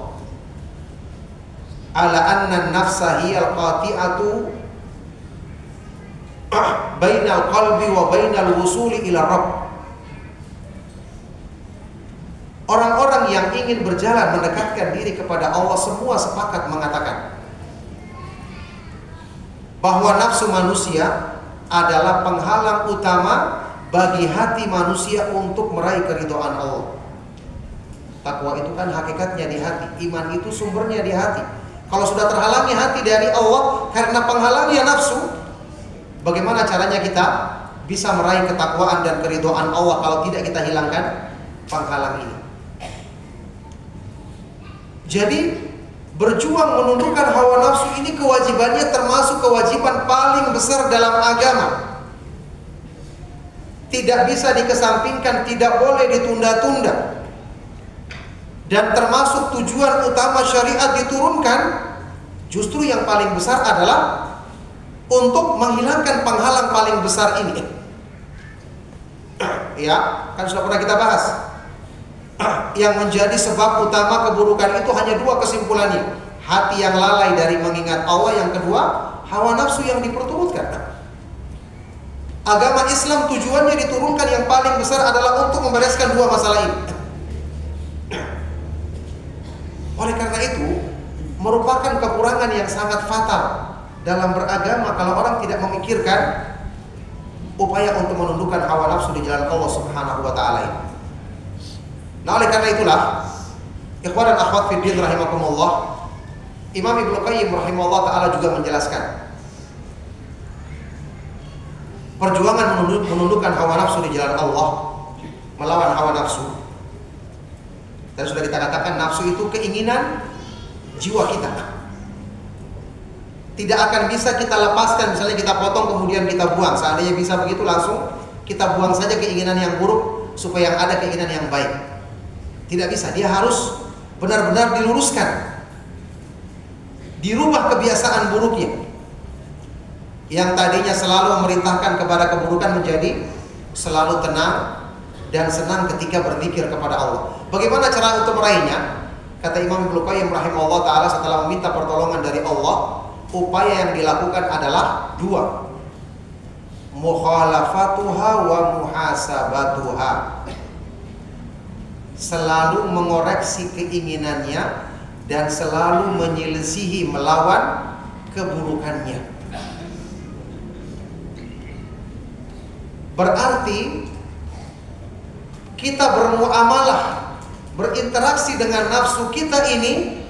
ala anna an-nafsa hiya al-qati'atu bainal qalbi wa bainal wusuli ila Rabb. Orang-orang yang ingin berjalan mendekatkan diri kepada Allah semua sepakat mengatakan bahwa nafsu manusia adalah penghalang utama bagi hati manusia untuk meraih keridhaan Allah. Takwa itu kan hakikatnya di hati, iman itu sumbernya di hati. Kalau sudah terhalangi hati dari Allah karena penghalangnya nafsu, bagaimana caranya kita bisa meraih ketakwaan dan keridhaan Allah kalau tidak kita hilangkan penghalang ini? Jadi berjuang menundukkan hawa nafsu ini kewajibannya termasuk kewajiban paling besar dalam agama. Tidak bisa dikesampingkan, tidak boleh ditunda-tunda. Dan termasuk tujuan utama syariat diturunkan, justru yang paling besar adalah untuk menghilangkan penghalang paling besar ini. Ya, kan sudah pernah kita bahas. Yang menjadi sebab utama keburukan itu hanya dua kesimpulannya. Hati yang lalai dari mengingat Allah, yang kedua hawa nafsu yang diperturutkan. Agama Islam tujuannya diturunkan yang paling besar adalah untuk membereskan dua masalah ini. Oleh karena itu, merupakan kekurangan yang sangat fatal dalam beragama kalau orang tidak memikirkan upaya untuk menundukkan hawa nafsu di jalan Allah Subhanahu wa taala ini. Nah, oleh karena itulah, ikhwan dan akhwat fiddin rahimakumullah, Imam Ibnu Qayyim rahimahullah taala juga menjelaskan perjuangan menundukkan hawa nafsu di jalan Allah, melawan hawa nafsu. Dan sudah kita katakan nafsu itu keinginan jiwa kita. Tidak akan bisa kita lepaskan, misalnya kita potong kemudian kita buang. Seandainya bisa begitu langsung kita buang saja keinginan yang buruk supaya ada keinginan yang baik. Tidak bisa, dia harus benar-benar diluruskan. Dirubah kebiasaan buruknya. Yang tadinya selalu memerintahkan kepada keburukan menjadi selalu tenang dan senang ketika berzikir kepada Allah. Bagaimana cara untuk meraihnya? Kata Imam Ibnu Qayyim rahimahullah taala setelah meminta pertolongan dari Allah, upaya yang dilakukan adalah dua. Mukhalafatuha wa muhasabatuha. Selalu mengoreksi keinginannya dan selalu menyelisihi, melawan keburukannya. Berarti kita bermuamalah, berinteraksi dengan nafsu kita ini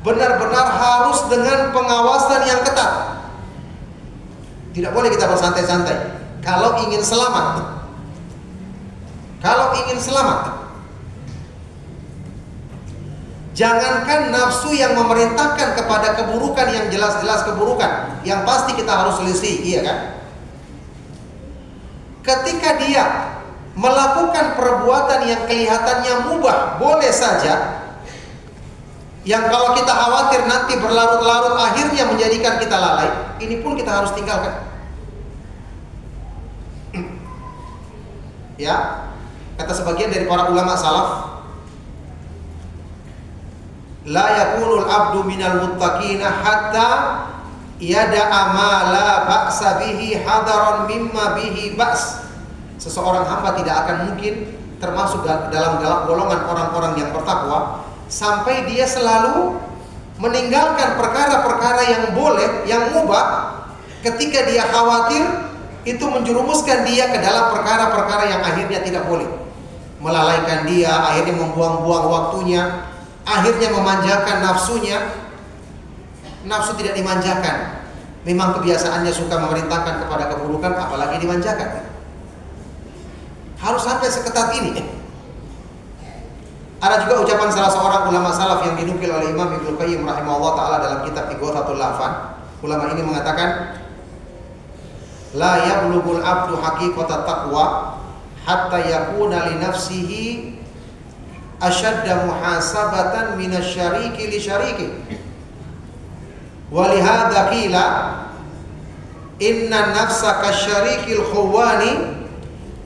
benar-benar harus dengan pengawasan yang ketat. Tidak boleh kita bersantai-santai kalau ingin selamat. Kalau ingin selamat, jangankan nafsu yang memerintahkan kepada keburukan yang jelas-jelas keburukan, yang pasti kita harus selisih, iya kan? Ketika dia melakukan perbuatan yang kelihatannya mubah, boleh saja, yang kalau kita khawatir nanti berlarut-larut akhirnya menjadikan kita lalai, ini pun kita harus tinggalkan. Ya, kata sebagian dari para ulama salaf, la yakunul abdu minal muttaqina hatta yada'a ma la ba'sa bihi hadaran mimma bihi ba's. Seseorang hamba tidak akan mungkin termasuk dalam golongan orang-orang yang bertakwa sampai dia selalu meninggalkan perkara-perkara yang boleh, yang mubah, ketika dia khawatir itu menjerumuskan dia ke dalam perkara-perkara yang akhirnya tidak boleh, melalaikan dia, akhirnya membuang-buang waktunya, akhirnya memanjakan nafsunya. Nafsu tidak dimanjakan, memang kebiasaannya suka memerintahkan kepada keburukan, apalagi dimanjakan. Harus sampai seketat ini. Ada juga ucapan salah seorang ulama salaf yang dinukil oleh Imam Ibnu Qayyim rahimahullah taala dalam kitab Ighathatul Lahfan. Ulama ini mengatakan, la yablughul abdu haqiqatat taqwa hatta yakuna li nafsihi ashadda muhasabatan minasyariki li syariki. Wa li hadza qila inna nafsa kasyarikil khawani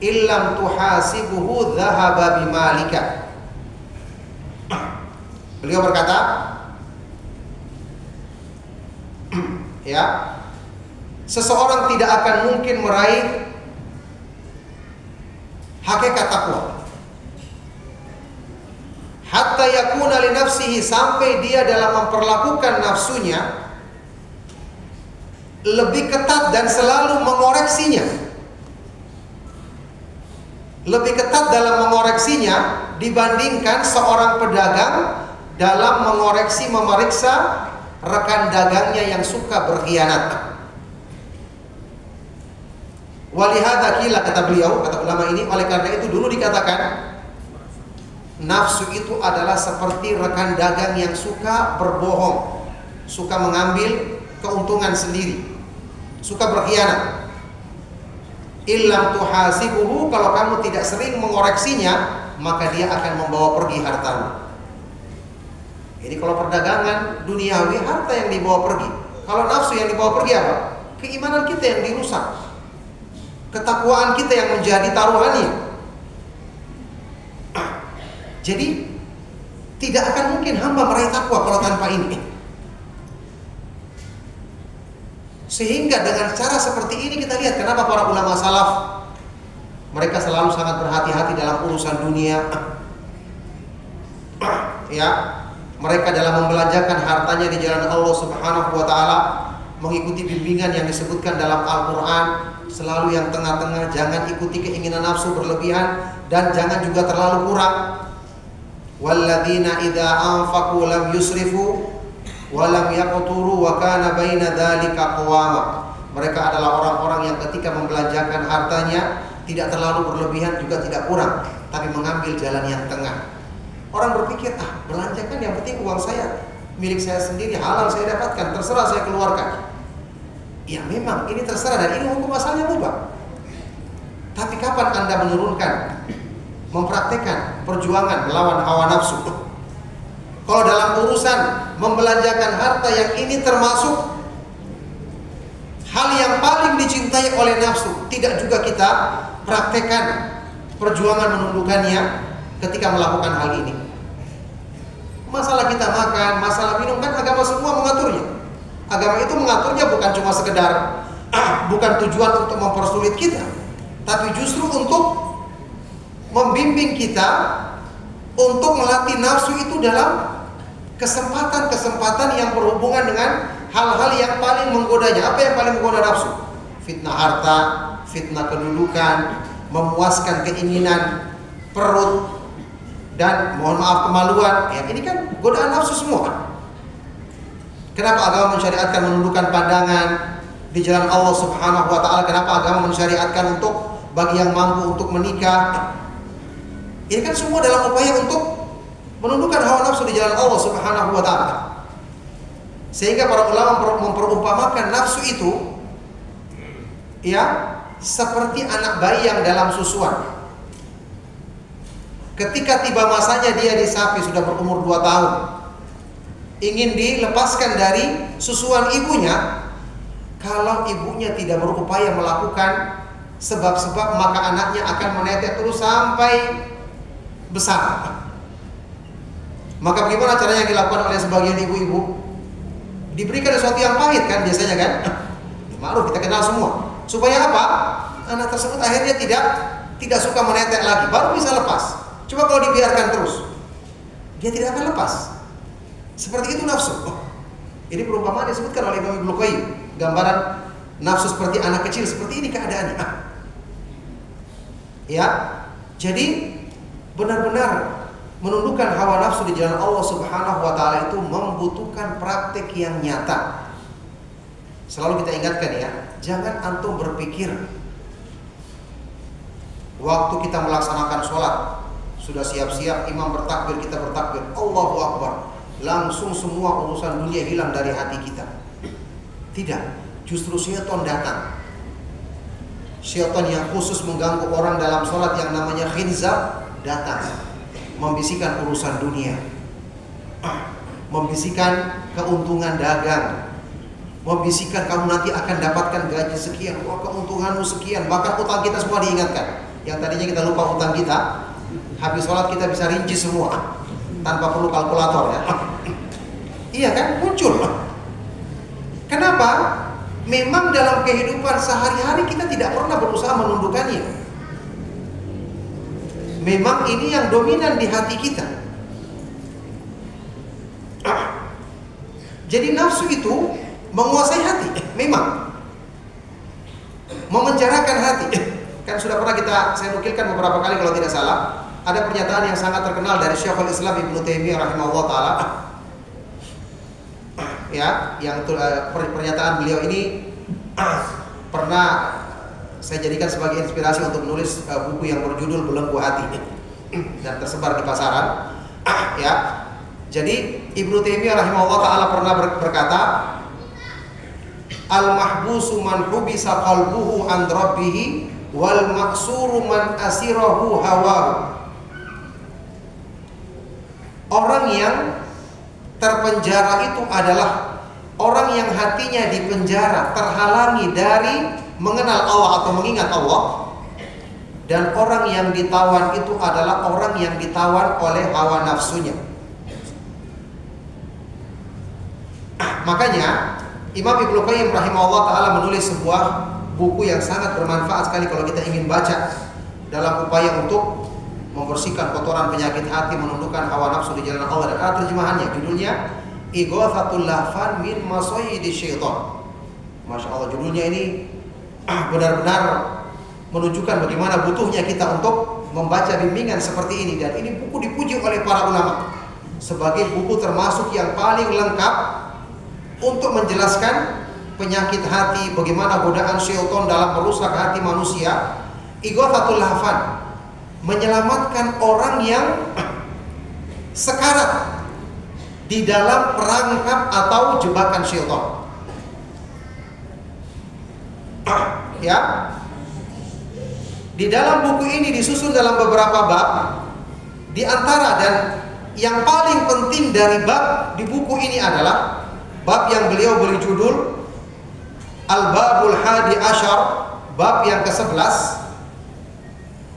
illam tuhasibuhu dhahaba bimalika. Beliau berkata, ya, seseorang tidak akan mungkin meraih hakikat takwa. Hatta yakuna li nafsihi, sampai dia dalam memperlakukan nafsunya lebih ketat dan selalu mengoreksinya. Lebih ketat dalam mengoreksinya dibandingkan seorang pedagang dalam mengoreksi, memeriksa rekan dagangnya yang suka berkhianat. Walihada kila, kata beliau, kata ulama ini, oleh karena itu dulu dikatakan nafsu itu adalah seperti rekan dagang yang suka berbohong, suka mengambil keuntungan sendiri, suka berkhianat. Illam tuhasibuhu, kalau kamu tidak sering mengoreksinya, maka dia akan membawa pergi hartamu. Jadi kalau perdagangan duniawi, harta yang dibawa pergi. Kalau nafsu yang dibawa pergi apa? Keimanan kita yang dirusak, ketakwaan kita yang menjadi taruhannya. Jadi tidak akan mungkin hamba meraih takwa kalau tanpa ini. Sehingga dengan cara seperti ini kita lihat kenapa para ulama salaf mereka selalu sangat berhati-hati dalam urusan dunia. Ya, mereka dalam membelanjakan hartanya di jalan Allah Subhanahu wa taala, mengikuti bimbingan yang disebutkan dalam Al-Qur'an, selalu yang tengah-tengah, jangan ikuti keinginan nafsu berlebihan dan jangan juga terlalu kurang. Walladzina idza anfaqu lam yusrifu wa lam yaqturu wa kana baina dzalika qawama. Mereka adalah orang-orang yang ketika membelanjakan hartanya tidak terlalu berlebihan juga tidak kurang, tapi mengambil jalan yang tengah. Orang berpikir, belanjakan yang penting uang saya, milik saya sendiri, halal saya dapatkan, terserah saya keluarkan. Ya memang ini terserah dan ini hukum asalnya mubah. Tapi kapan Anda menurunkan, mempraktekkan perjuangan melawan hawa nafsu? Kalau dalam urusan membelanjakan harta yang ini termasuk hal yang paling dicintai oleh nafsu, tidak juga kita praktekkan perjuangan menundukkannya ketika melakukan hal ini. Masalah kita makan, masalah minum, kan agama semua mengaturnya. Agama itu mengaturnya bukan cuma sekedar bukan tujuan untuk mempersulit kita, tapi justru untuk membimbing kita untuk melatih nafsu itu dalam kesempatan-kesempatan yang berhubungan dengan hal-hal yang paling menggodanya. Apa yang paling menggoda nafsu? Fitnah harta, fitnah kedudukan, memuaskan keinginan perut, dan mohon maaf kemaluan. Ya, ini kan godaan nafsu semua. Kenapa agama mensyariatkan menundukkan pandangan di jalan Allah Subhanahu wa taala? Kenapa agama mensyariatkan untuk bagi yang mampu untuk menikah? Ini kan semua dalam upaya untuk menundukkan hawa nafsu di jalan Allah Subhanahu wa taala. Sehingga para ulama memperumpamakan nafsu itu ya seperti anak bayi yang dalam susuan. Ketika tiba masanya dia disapi sudah berumur 2 tahun, ingin dilepaskan dari susuan ibunya, kalau ibunya tidak berupaya melakukan sebab-sebab, maka anaknya akan menetes terus sampai besar. Maka bagaimana caranya yang dilakukan oleh sebagian ibu-ibu? Diberikan sesuatu yang pahit kan biasanya kan? Ma'ruf, kita kenal semua. Supaya apa? Anak tersebut akhirnya tidak suka menetes lagi, baru bisa lepas. Coba kalau dibiarkan terus, dia tidak akan lepas. Seperti itu nafsu. Ini perumpamaan disebutkan oleh Imam Ibnu Qayyim. Gambaran nafsu seperti anak kecil, seperti ini keadaannya. Ya, jadi benar-benar menundukkan hawa nafsu di jalan Allah Subhanahu wa taala itu membutuhkan praktek yang nyata. Selalu kita ingatkan ya, jangan antum berpikir waktu kita melaksanakan sholat, sudah siap-siap imam bertakbir, kita bertakbir, Allahu Akbar, langsung semua urusan dunia hilang dari hati kita. Tidak, justru syaitan datang. Syaitan yang khusus mengganggu orang dalam sholat yang namanya khinzab datang, membisikkan urusan dunia, membisikkan keuntungan dagang, membisikkan kamu nanti akan dapatkan gaji sekian, wah keuntunganmu sekian, bahkan utang kita semua diingatkan. Yang tadinya kita lupa utang kita, habis sholat kita bisa rinci semua tanpa perlu kalkulator ya. Iya kan, muncul. Kenapa? memang dalam kehidupan sehari-hari kita tidak pernah berusaha menundukkannya. Memang ini yang dominan di hati kita. Jadi nafsu itu menguasai hati, memang memenjarakan hati. Kan sudah pernah saya nukilkan beberapa kali kalau tidak salah. Ada pernyataan yang sangat terkenal dari Syekhul Islam Ibnu Taimiyah rahimahullah taala. Ya, yang pernyataan beliau ini pernah saya jadikan sebagai inspirasi untuk menulis buku yang berjudul Belenggu Hati dan tersebar di pasaran. Ya. Jadi Ibnu Taimiyah rahimahullah taala pernah berkata, al-mahbusu man hubisa qalbuhu an rabbih wal maksuru man asirahu hawahu. Orang yang terpenjara itu adalah orang yang hatinya dipenjara, terhalangi dari mengenal Allah atau mengingat Allah. Dan orang yang ditawan itu adalah orang yang ditawan oleh hawa nafsunya. Makanya Imam Ibnu Qayyim rahimahullah taala menulis sebuah buku yang sangat bermanfaat sekali kalau kita ingin baca dalam upaya untuk membersihkan kotoran penyakit hati, menundukkan hawa nafsu di jalan Allah. Dan ada terjemahannya, judulnya Ighathatul Lahfan min Masayyidi Syaitan. Masya Allah, judulnya ini benar-benar menunjukkan bagaimana butuhnya kita untuk membaca bimbingan seperti ini. Dan ini buku dipuji oleh para ulama sebagai buku termasuk yang paling lengkap untuk menjelaskan penyakit hati, bagaimana godaan syaitan dalam merusak hati manusia. Ighathatul Lahfan, menyelamatkan orang yang sekarat di dalam perangkap atau jebakan syaitan. Ya. Di dalam buku ini disusun dalam beberapa bab. Di antara dan yang paling penting dari bab di buku ini adalah bab yang beliau beri judul Al-Babul Hadi Asyar, bab yang ke-11,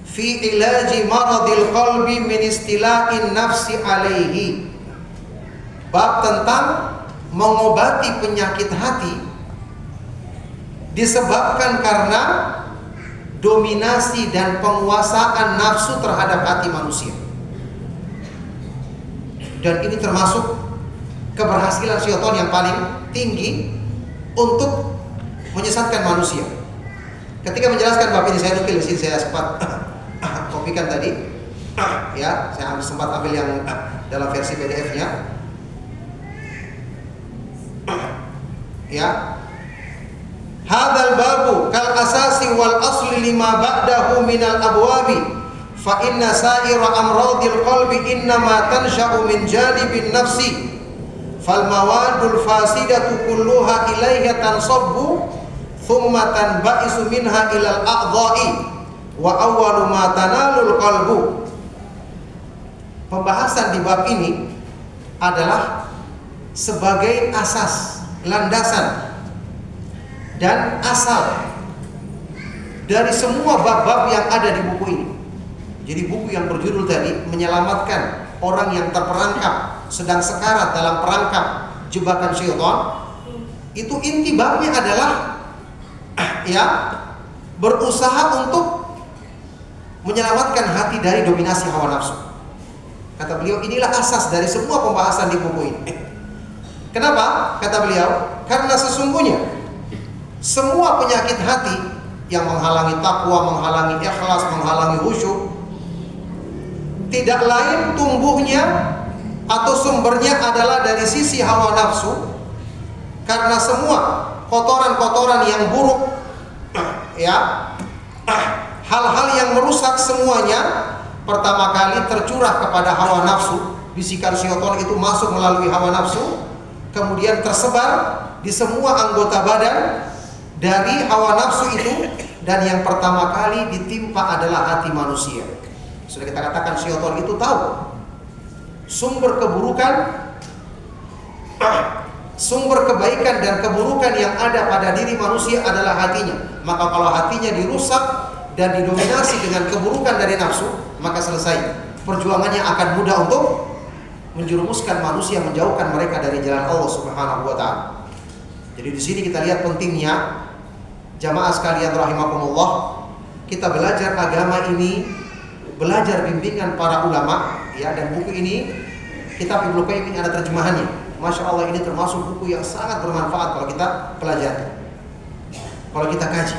fi ilaji maradil qalbi min istila'in nafsi alaihi. Bab tentang mengobati penyakit hati disebabkan karena dominasi dan penguasaan nafsu terhadap hati manusia. Dan ini termasuk keberhasilan syaitan yang paling tinggi untuk menyesatkan manusia. Ketika menjelaskan bab ini, saya nukil di sini, saya sempat kopikan tadi. Ya, saya sempat ambil yang dalam versi PDF-nya. Ya. Hadzal babu kal asasi wal asli lima ba'dahu minal abwabi fa inna sa'ira amradil qalbi innama tansha'u min janibin nafsi fal mawadul fasidatu kulluha ilaiha tansabbu thumma tanba'isu minha ilal a'dha'i wa awwalu ma tanalul qalbu. Pembahasan di bab ini adalah sebagai asas, landasan dan asal dari semua bab-bab yang ada di buku ini. Jadi buku yang berjudul tadi menyelamatkan orang yang terperangkap, sedang sekarat dalam perangkap jebakan syaitan. Itu inti babnya adalah ya, berusaha untuk menyelamatkan hati dari dominasi hawa nafsu. Kata beliau, inilah asas dari semua pembahasan di buku ini. Kenapa? Kata beliau, karena sesungguhnya semua penyakit hati yang menghalangi takwa, menghalangi ikhlas, menghalangi khusyuk, tidak lain tumbuhnya atau sumbernya adalah dari sisi hawa nafsu. Karena semua kotoran-kotoran yang buruk, ya, hal-hal yang merusak semuanya pertama kali tercurah kepada hawa nafsu. Bisikan syaitan itu masuk melalui hawa nafsu, kemudian tersebar di semua anggota badan dari hawa nafsu itu, dan yang pertama kali ditimpa adalah hati manusia. Sudah kita katakan syaitan itu tahu sumber keburukan, sumber kebaikan dan keburukan yang ada pada diri manusia adalah hatinya. Maka kalau hatinya dirusak dan didominasi dengan keburukan dari nafsu, maka selesai. Perjuangannya akan mudah untuk menjerumuskan manusia, menjauhkan mereka dari jalan Allah Subhanahu wa ta'ala. Jadi di sini kita lihat pentingnya jamaah sekalian rahimakumullah, kita belajar agama ini, belajar bimbingan para ulama, ya. Dan buku ini, kitab Ibnu Qayyim ini ada terjemahannya. Masya Allah, ini termasuk buku yang sangat bermanfaat kalau kita pelajari, kalau kita kaji.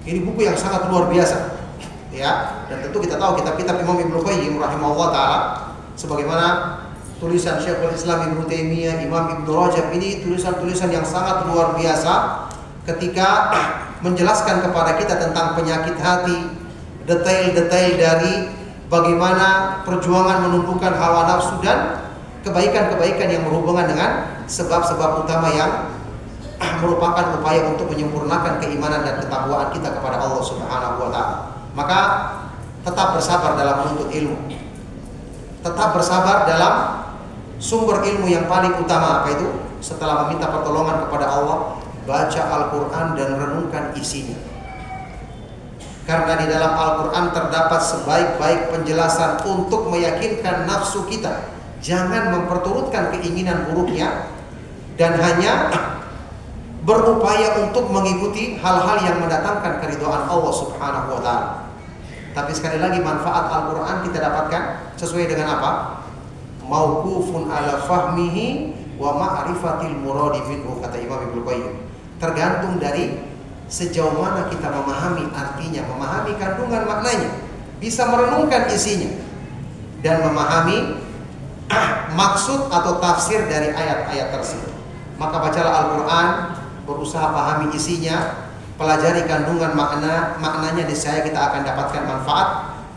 Ini buku yang sangat luar biasa, ya. Dan tentu kita tahu kitab-kitab Imam Ibnu Qayyim rahimahullah taala, sebagaimana tulisan Syekhul Islam Ibnu Taimiyah, Imam Ibnu Rajab, ini tulisan-tulisan yang sangat luar biasa ketika menjelaskan kepada kita tentang penyakit hati, detail-detail dari bagaimana perjuangan menundukkan hawa nafsu dan kebaikan-kebaikan yang berhubungan dengan sebab-sebab utama yang merupakan upaya untuk menyempurnakan keimanan dan ketakwaan kita kepada Allah Subhanahu wa taala. Maka tetap bersabar dalam menuntut ilmu. Tetap bersabar dalam sumber ilmu yang paling utama, apa itu? Setelah meminta pertolongan kepada Allah, baca Al-Quran dan renungkan isinya. Karena di dalam Al-Quran terdapat sebaik-baik penjelasan untuk meyakinkan nafsu kita jangan memperturutkan keinginan buruknya dan hanya berupaya untuk mengikuti hal-hal yang mendatangkan keridhaan Allah Subhanahu wa taala. Tapi sekali lagi, manfaat Al-Quran kita dapatkan sesuai dengan apa? Mauqufun ala fahmihi wa ma'rifatil muradi minhu, kata Imam Ibnu Qayyim. Tergantung dari sejauh mana kita memahami artinya, memahami kandungan maknanya, bisa merenungkan isinya, dan memahami maksud atau tafsir dari ayat-ayat tersebut. Maka bacalah Al-Quran, berusaha pahami isinya, pelajari kandungan maknanya, niscaya kita akan dapatkan manfaat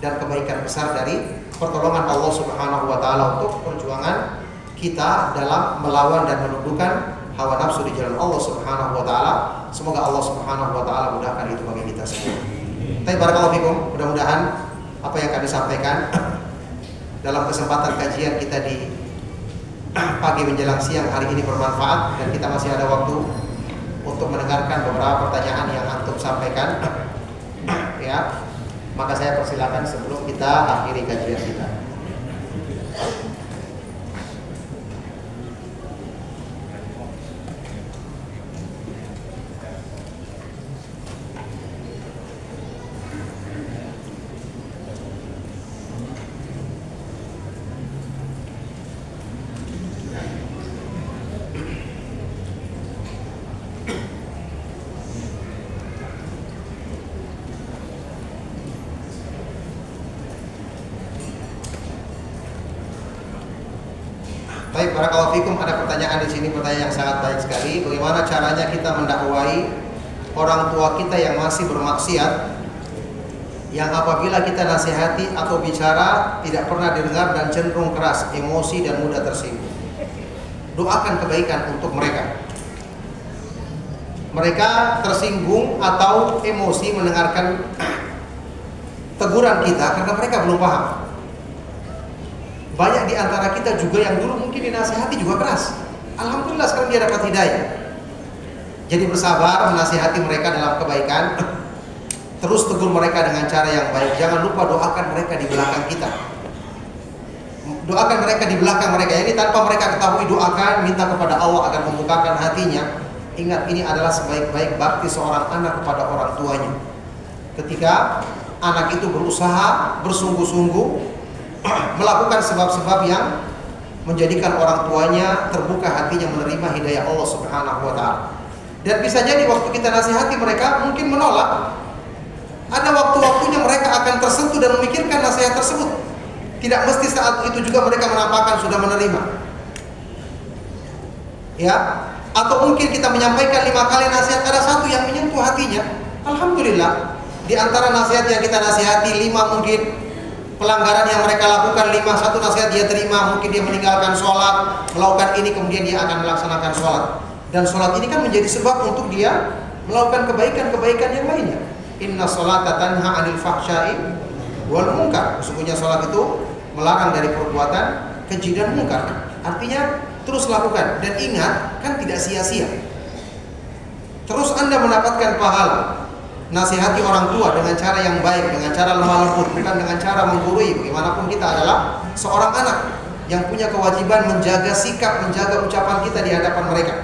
dan kebaikan besar dari pertolongan Allah Subhanahu wa taala untuk perjuangan kita dalam melawan dan menundukkan hawa nafsu di jalan Allah Subhanahu wa taala. Semoga Allah Subhanahu wa taala mudahkan itu bagi kita semua. Tapi barakallahu fikum, mudah-mudahan apa yang kami sampaikan dalam kesempatan kajian kita di pagi menjelang siang hari ini bermanfaat, dan kita masih ada waktu untuk mendengarkan beberapa pertanyaan yang antum sampaikan. Ya, maka saya persilakan sebelum kita akhiri kajian kita. Baik, barakallahu fikum, ada pertanyaan di sini, pertanyaan yang sangat baik sekali. Bagaimana caranya kita mendakwai orang tua kita yang masih bermaksiat, yang apabila kita nasihati atau bicara tidak pernah didengar dan cenderung keras, emosi dan mudah tersinggung? Doakan kebaikan untuk mereka. Mereka tersinggung atau emosi mendengarkan teguran kita karena mereka belum paham. Banyak di antara kita juga yang dulu mungkin dinasihati juga keras. Alhamdulillah sekarang dia dapat hidayah. Jadi bersabar menasihati mereka dalam kebaikan. Terus tegur mereka dengan cara yang baik. Jangan lupa doakan mereka di belakang kita. Doakan mereka di belakang mereka. Ini tanpa mereka ketahui, doakan, minta kepada Allah agar membukakan hatinya. Ingat, ini adalah sebaik-baik bakti seorang anak kepada orang tuanya. Ketika anak itu berusaha bersungguh-sungguh melakukan sebab-sebab yang menjadikan orang tuanya terbuka hatinya menerima hidayah Allah Subhanahu wa taala. Dan bisa jadi waktu kita nasihati mereka mungkin menolak. Ada waktu-waktunya mereka akan tersentuh dan memikirkan nasihat tersebut. Tidak mesti saat itu juga mereka menampakkan sudah menerima. Ya, atau mungkin kita menyampaikan 5 kali nasihat, ada satu yang menyentuh hatinya. Alhamdulillah, di antara nasihat yang kita nasihati 5 mungkin pelanggaran yang mereka lakukan, 5, satu nasihat dia terima, mungkin dia meninggalkan sholat, melakukan ini, kemudian dia akan melaksanakan sholat. Dan sholat ini kan menjadi sebab untuk dia melakukan kebaikan-kebaikan yang lainnya. Inna sholata tanha 'anil fahsya'i wal munkar. Sesungguhnya sholat itu melarang dari perbuatan keji dan munkar. Artinya terus lakukan, dan ingat, kan tidak sia-sia. Terus Anda mendapatkan pahala. Nasihati orang tua dengan cara yang baik, dengan cara lemah lembut, bukan dengan cara menggurui. Bagaimanapun kita adalah seorang anak yang punya kewajiban menjaga sikap, menjaga ucapan kita di hadapan mereka.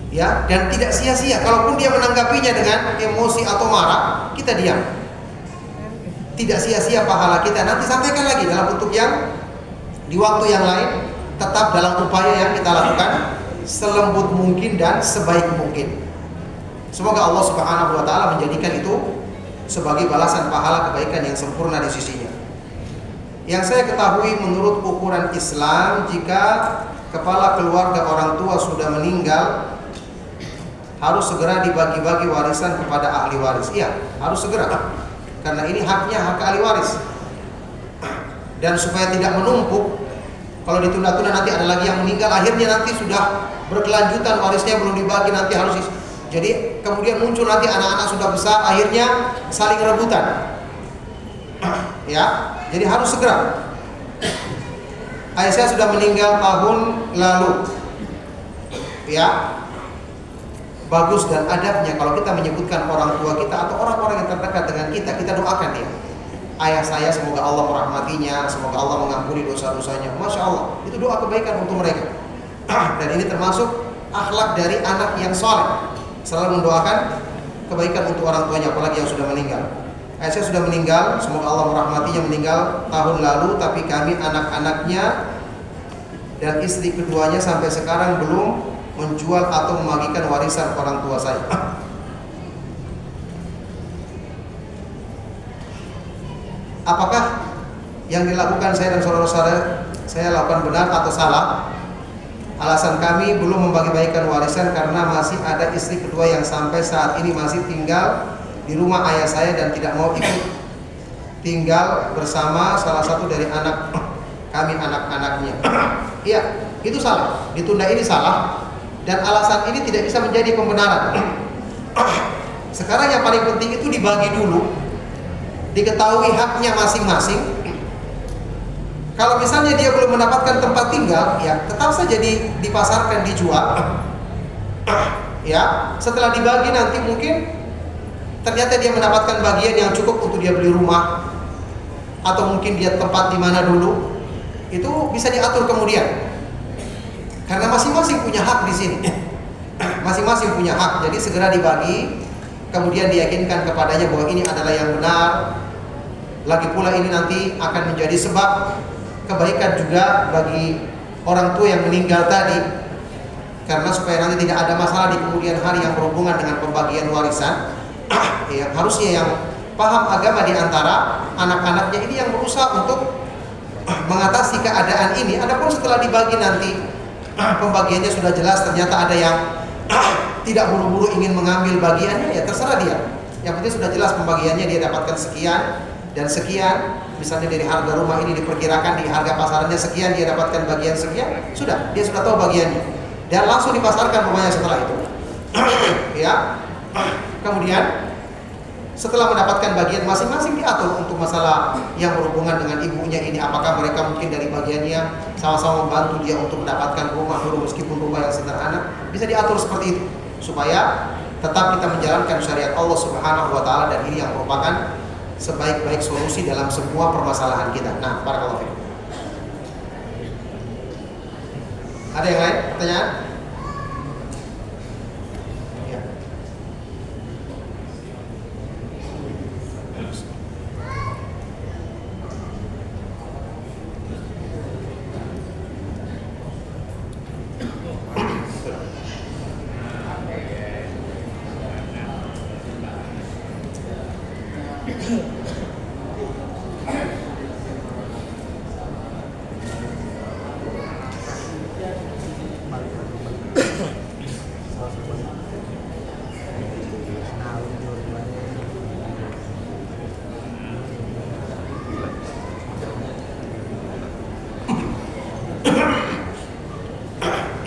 Ya, dan tidak sia-sia. Kalaupun dia menanggapinya dengan emosi atau marah, kita diam. Tidak sia-sia pahala kita. Nanti sampaikan lagi dalam bentuk yang di waktu yang lain, tetap dalam upaya yang kita lakukan selembut mungkin dan sebaik mungkin. Semoga Allah Subhanahu wa taala menjadikan itu sebagai balasan pahala kebaikan yang sempurna di sisinya. Yang saya ketahui menurut ukuran Islam, jika kepala keluarga orang tua sudah meninggal, harus segera dibagi-bagi warisan kepada ahli waris. Iya, harus segera. Karena ini haknya hak ahli waris. Dan supaya tidak menumpuk, kalau ditunda-tunda nanti ada lagi yang meninggal, akhirnya nanti sudah berkelanjutan warisnya belum dibagi, nanti harus. Jadi kemudian muncul nanti anak-anak sudah besar, akhirnya saling rebutan. Ya, jadi harus segera. Ayah saya sudah meninggal tahun lalu. Ya, bagus dan adabnya kalau kita menyebutkan orang tua kita atau orang-orang yang terdekat dengan kita doakan dia. Ayah saya semoga Allah merahmatinya, semoga Allah mengampuni dosa-dosanya. Masya Allah, itu doa kebaikan untuk mereka. Dan ini termasuk akhlak dari anak yang soleh, selalu mendoakan kebaikan untuk orang tuanya, apalagi yang sudah meninggal. Ayah saya sudah meninggal, semoga Allah merahmatinya, meninggal tahun lalu, tapi kami anak-anaknya dan istri keduanya sampai sekarang belum menjual atau membagikan warisan orang tua saya. Apakah yang dilakukan saya dan saudara-saudara saya lakukan benar atau salah? Alasan kami belum membagi-bagikan warisan karena masih ada istri kedua yang sampai saat ini masih tinggal di rumah ayah saya dan tidak mau ikut tinggal bersama salah satu dari anak kami, anak-anaknya. Iya, itu salah. Ditunda ini salah. Dan alasan ini tidak bisa menjadi pembenaran. Sekarang yang paling penting itu dibagi dulu, diketahui haknya masing-masing. Kalau misalnya dia belum mendapatkan tempat tinggal, ya tetap saja dipasarkan, dijual. Ya, setelah dibagi nanti mungkin ternyata dia mendapatkan bagian yang cukup untuk dia beli rumah, atau mungkin dia tempat di mana dulu, itu bisa diatur kemudian. Karena masing-masing punya hak di sini. Masing-masing punya hak. Jadi segera dibagi, kemudian diyakinkan kepadanya bahwa ini adalah yang benar. Lagi pula ini nanti akan menjadi sebab kebaikan juga bagi orang tua yang meninggal tadi. Karena supaya nanti tidak ada masalah di kemudian hari yang berhubungan dengan pembagian warisan. Ya, harusnya yang paham agama di antara anak-anaknya ini yang berusaha untuk mengatasi keadaan ini. Adapun setelah dibagi nanti pembagiannya sudah jelas, ternyata ada yang tidak buru-buru ingin mengambil bagiannya, ya terserah dia. Yang penting sudah jelas pembagiannya, dia dapatkan sekian dan sekian. Misalnya dari harga rumah ini diperkirakan di harga pasarannya sekian, dia dapatkan bagian sekian, sudah, dia sudah tahu bagiannya. Dan langsung dipasarkan rumahnya setelah itu. Ya. Kemudian setelah mendapatkan bagian masing-masing diatur untuk masalah yang berhubungan dengan ibunya ini, apakah mereka mungkin dari bagiannya sama-sama membantu dia untuk mendapatkan rumah dulu meskipun rumah yang sederhana, bisa diatur seperti itu supaya tetap kita menjalankan syariat Allah Subhanahu wa taala, dan ini yang merupakan sebaik-baik solusi dalam semua permasalahan kita. Nah, barakallahu fiik. Ada yang lain pertanyaan?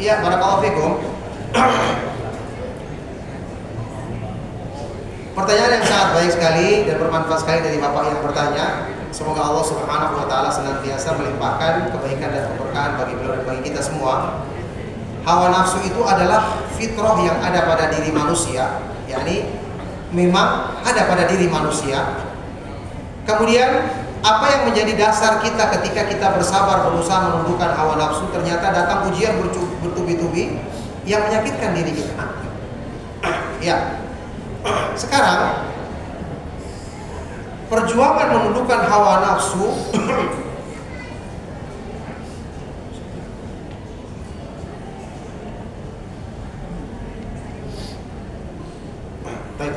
Iya, barakallahu fikum. Pertanyaan yang sangat baik sekali dan bermanfaat sekali dari Bapak yang bertanya. Semoga Allah Subhanahu wa taala senantiasa melimpahkan kebaikan dan keberkahan bagi beliau dan bagi kita semua. Hawa nafsu itu adalah fitrah yang ada pada diri manusia, yakni memang ada pada diri manusia. Kemudian apa yang menjadi dasar kita ketika kita bersabar berusaha menundukkan hawa nafsu? Ternyata datang ujian bertubi-tubi, yang menyakitkan diri kita. Ya. Sekarang perjuangan menundukkan hawa nafsu baik.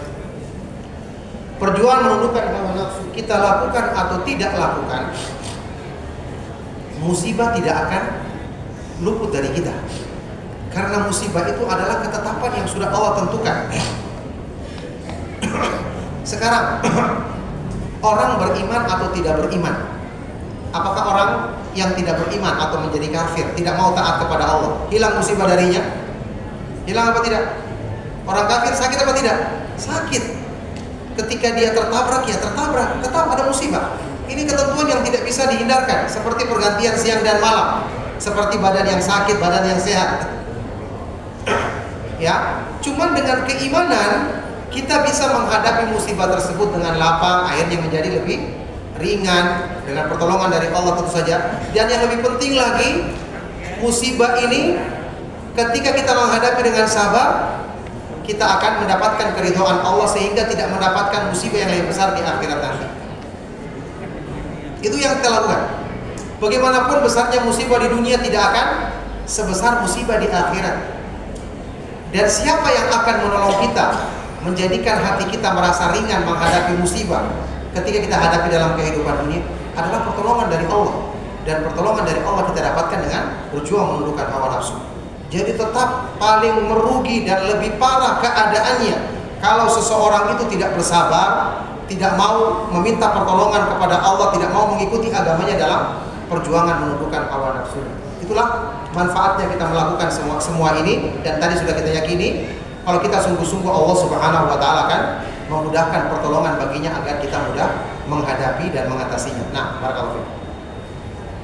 Perjuangan menundukkan hawa nafsu kita lakukan atau tidak lakukan, musibah tidak akan luput dari kita. Karena musibah itu adalah ketetapan yang sudah Allah tentukan. Sekarang orang beriman atau tidak beriman, apakah orang yang tidak beriman atau menjadi kafir, tidak mau taat kepada Allah, hilang musibah darinya? Hilang apa tidak? Orang kafir sakit apa tidak? Sakit. Ketika dia tertabrak, ya tertabrak, tetap ada musibah. Ini ketentuan yang tidak bisa dihindarkan, seperti pergantian siang dan malam, seperti badan yang sakit, badan yang sehat. Ya, cuman dengan keimanan kita bisa menghadapi musibah tersebut dengan lapang, akhirnya menjadi lebih ringan dengan pertolongan dari Allah tentu saja. Dan yang lebih penting lagi, musibah ini ketika kita menghadapi dengan sabar, kita akan mendapatkan keridhaan Allah sehingga tidak mendapatkan musibah yang lebih besar di akhirat nanti. Itu yang kita lakukan. Bagaimanapun besarnya musibah di dunia tidak akan sebesar musibah di akhirat. Dan siapa yang akan menolong kita, menjadikan hati kita merasa ringan menghadapi musibah ketika kita hadapi dalam kehidupan dunia, adalah pertolongan dari Allah. Dan pertolongan dari Allah kita dapatkan dengan berjuang menundukkan hawa nafsu. Jadi tetap paling merugi dan lebih parah keadaannya kalau seseorang itu tidak bersabar, tidak mau meminta pertolongan kepada Allah, tidak mau mengikuti agamanya dalam perjuangan menundukkan hawa nafsu. Itulah manfaatnya kita melakukan semua ini. Dan tadi sudah kita yakini, kalau kita sungguh-sungguh, Allah Subhanahu wa Ta'ala akan memudahkan pertolongan baginya agar kita mudah menghadapi dan mengatasinya. Nah, barakallahu fiik.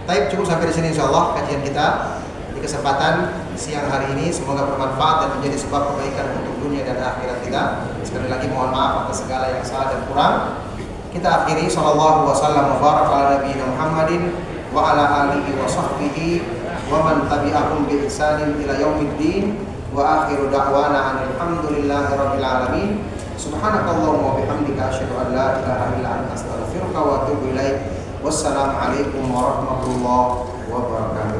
Baik, cukup sampai di sini insyaallah kajian kita di kesempatan siang hari ini. Semoga bermanfaat dan menjadi sebab kebaikan untuk dunia dan akhirat kita. Sekali lagi mohon maaf atas segala yang salah dan kurang. Kita akhiri sallallahu wasallam wa baraka ala nabiyina Muhammadin wa ala alihi wa sahbihi wa man tabi'ahum bi ihsanin ila yaumiddin. Wa akhiru da'wana alhamdulillahi rabbil alamin. Subhanakallahumma wa bihamdika asyhadu an la ilaha illa anta astaghfiruka wa atubu ilaik. Wassalamu alaikum warahmatullahi wabarakatuh.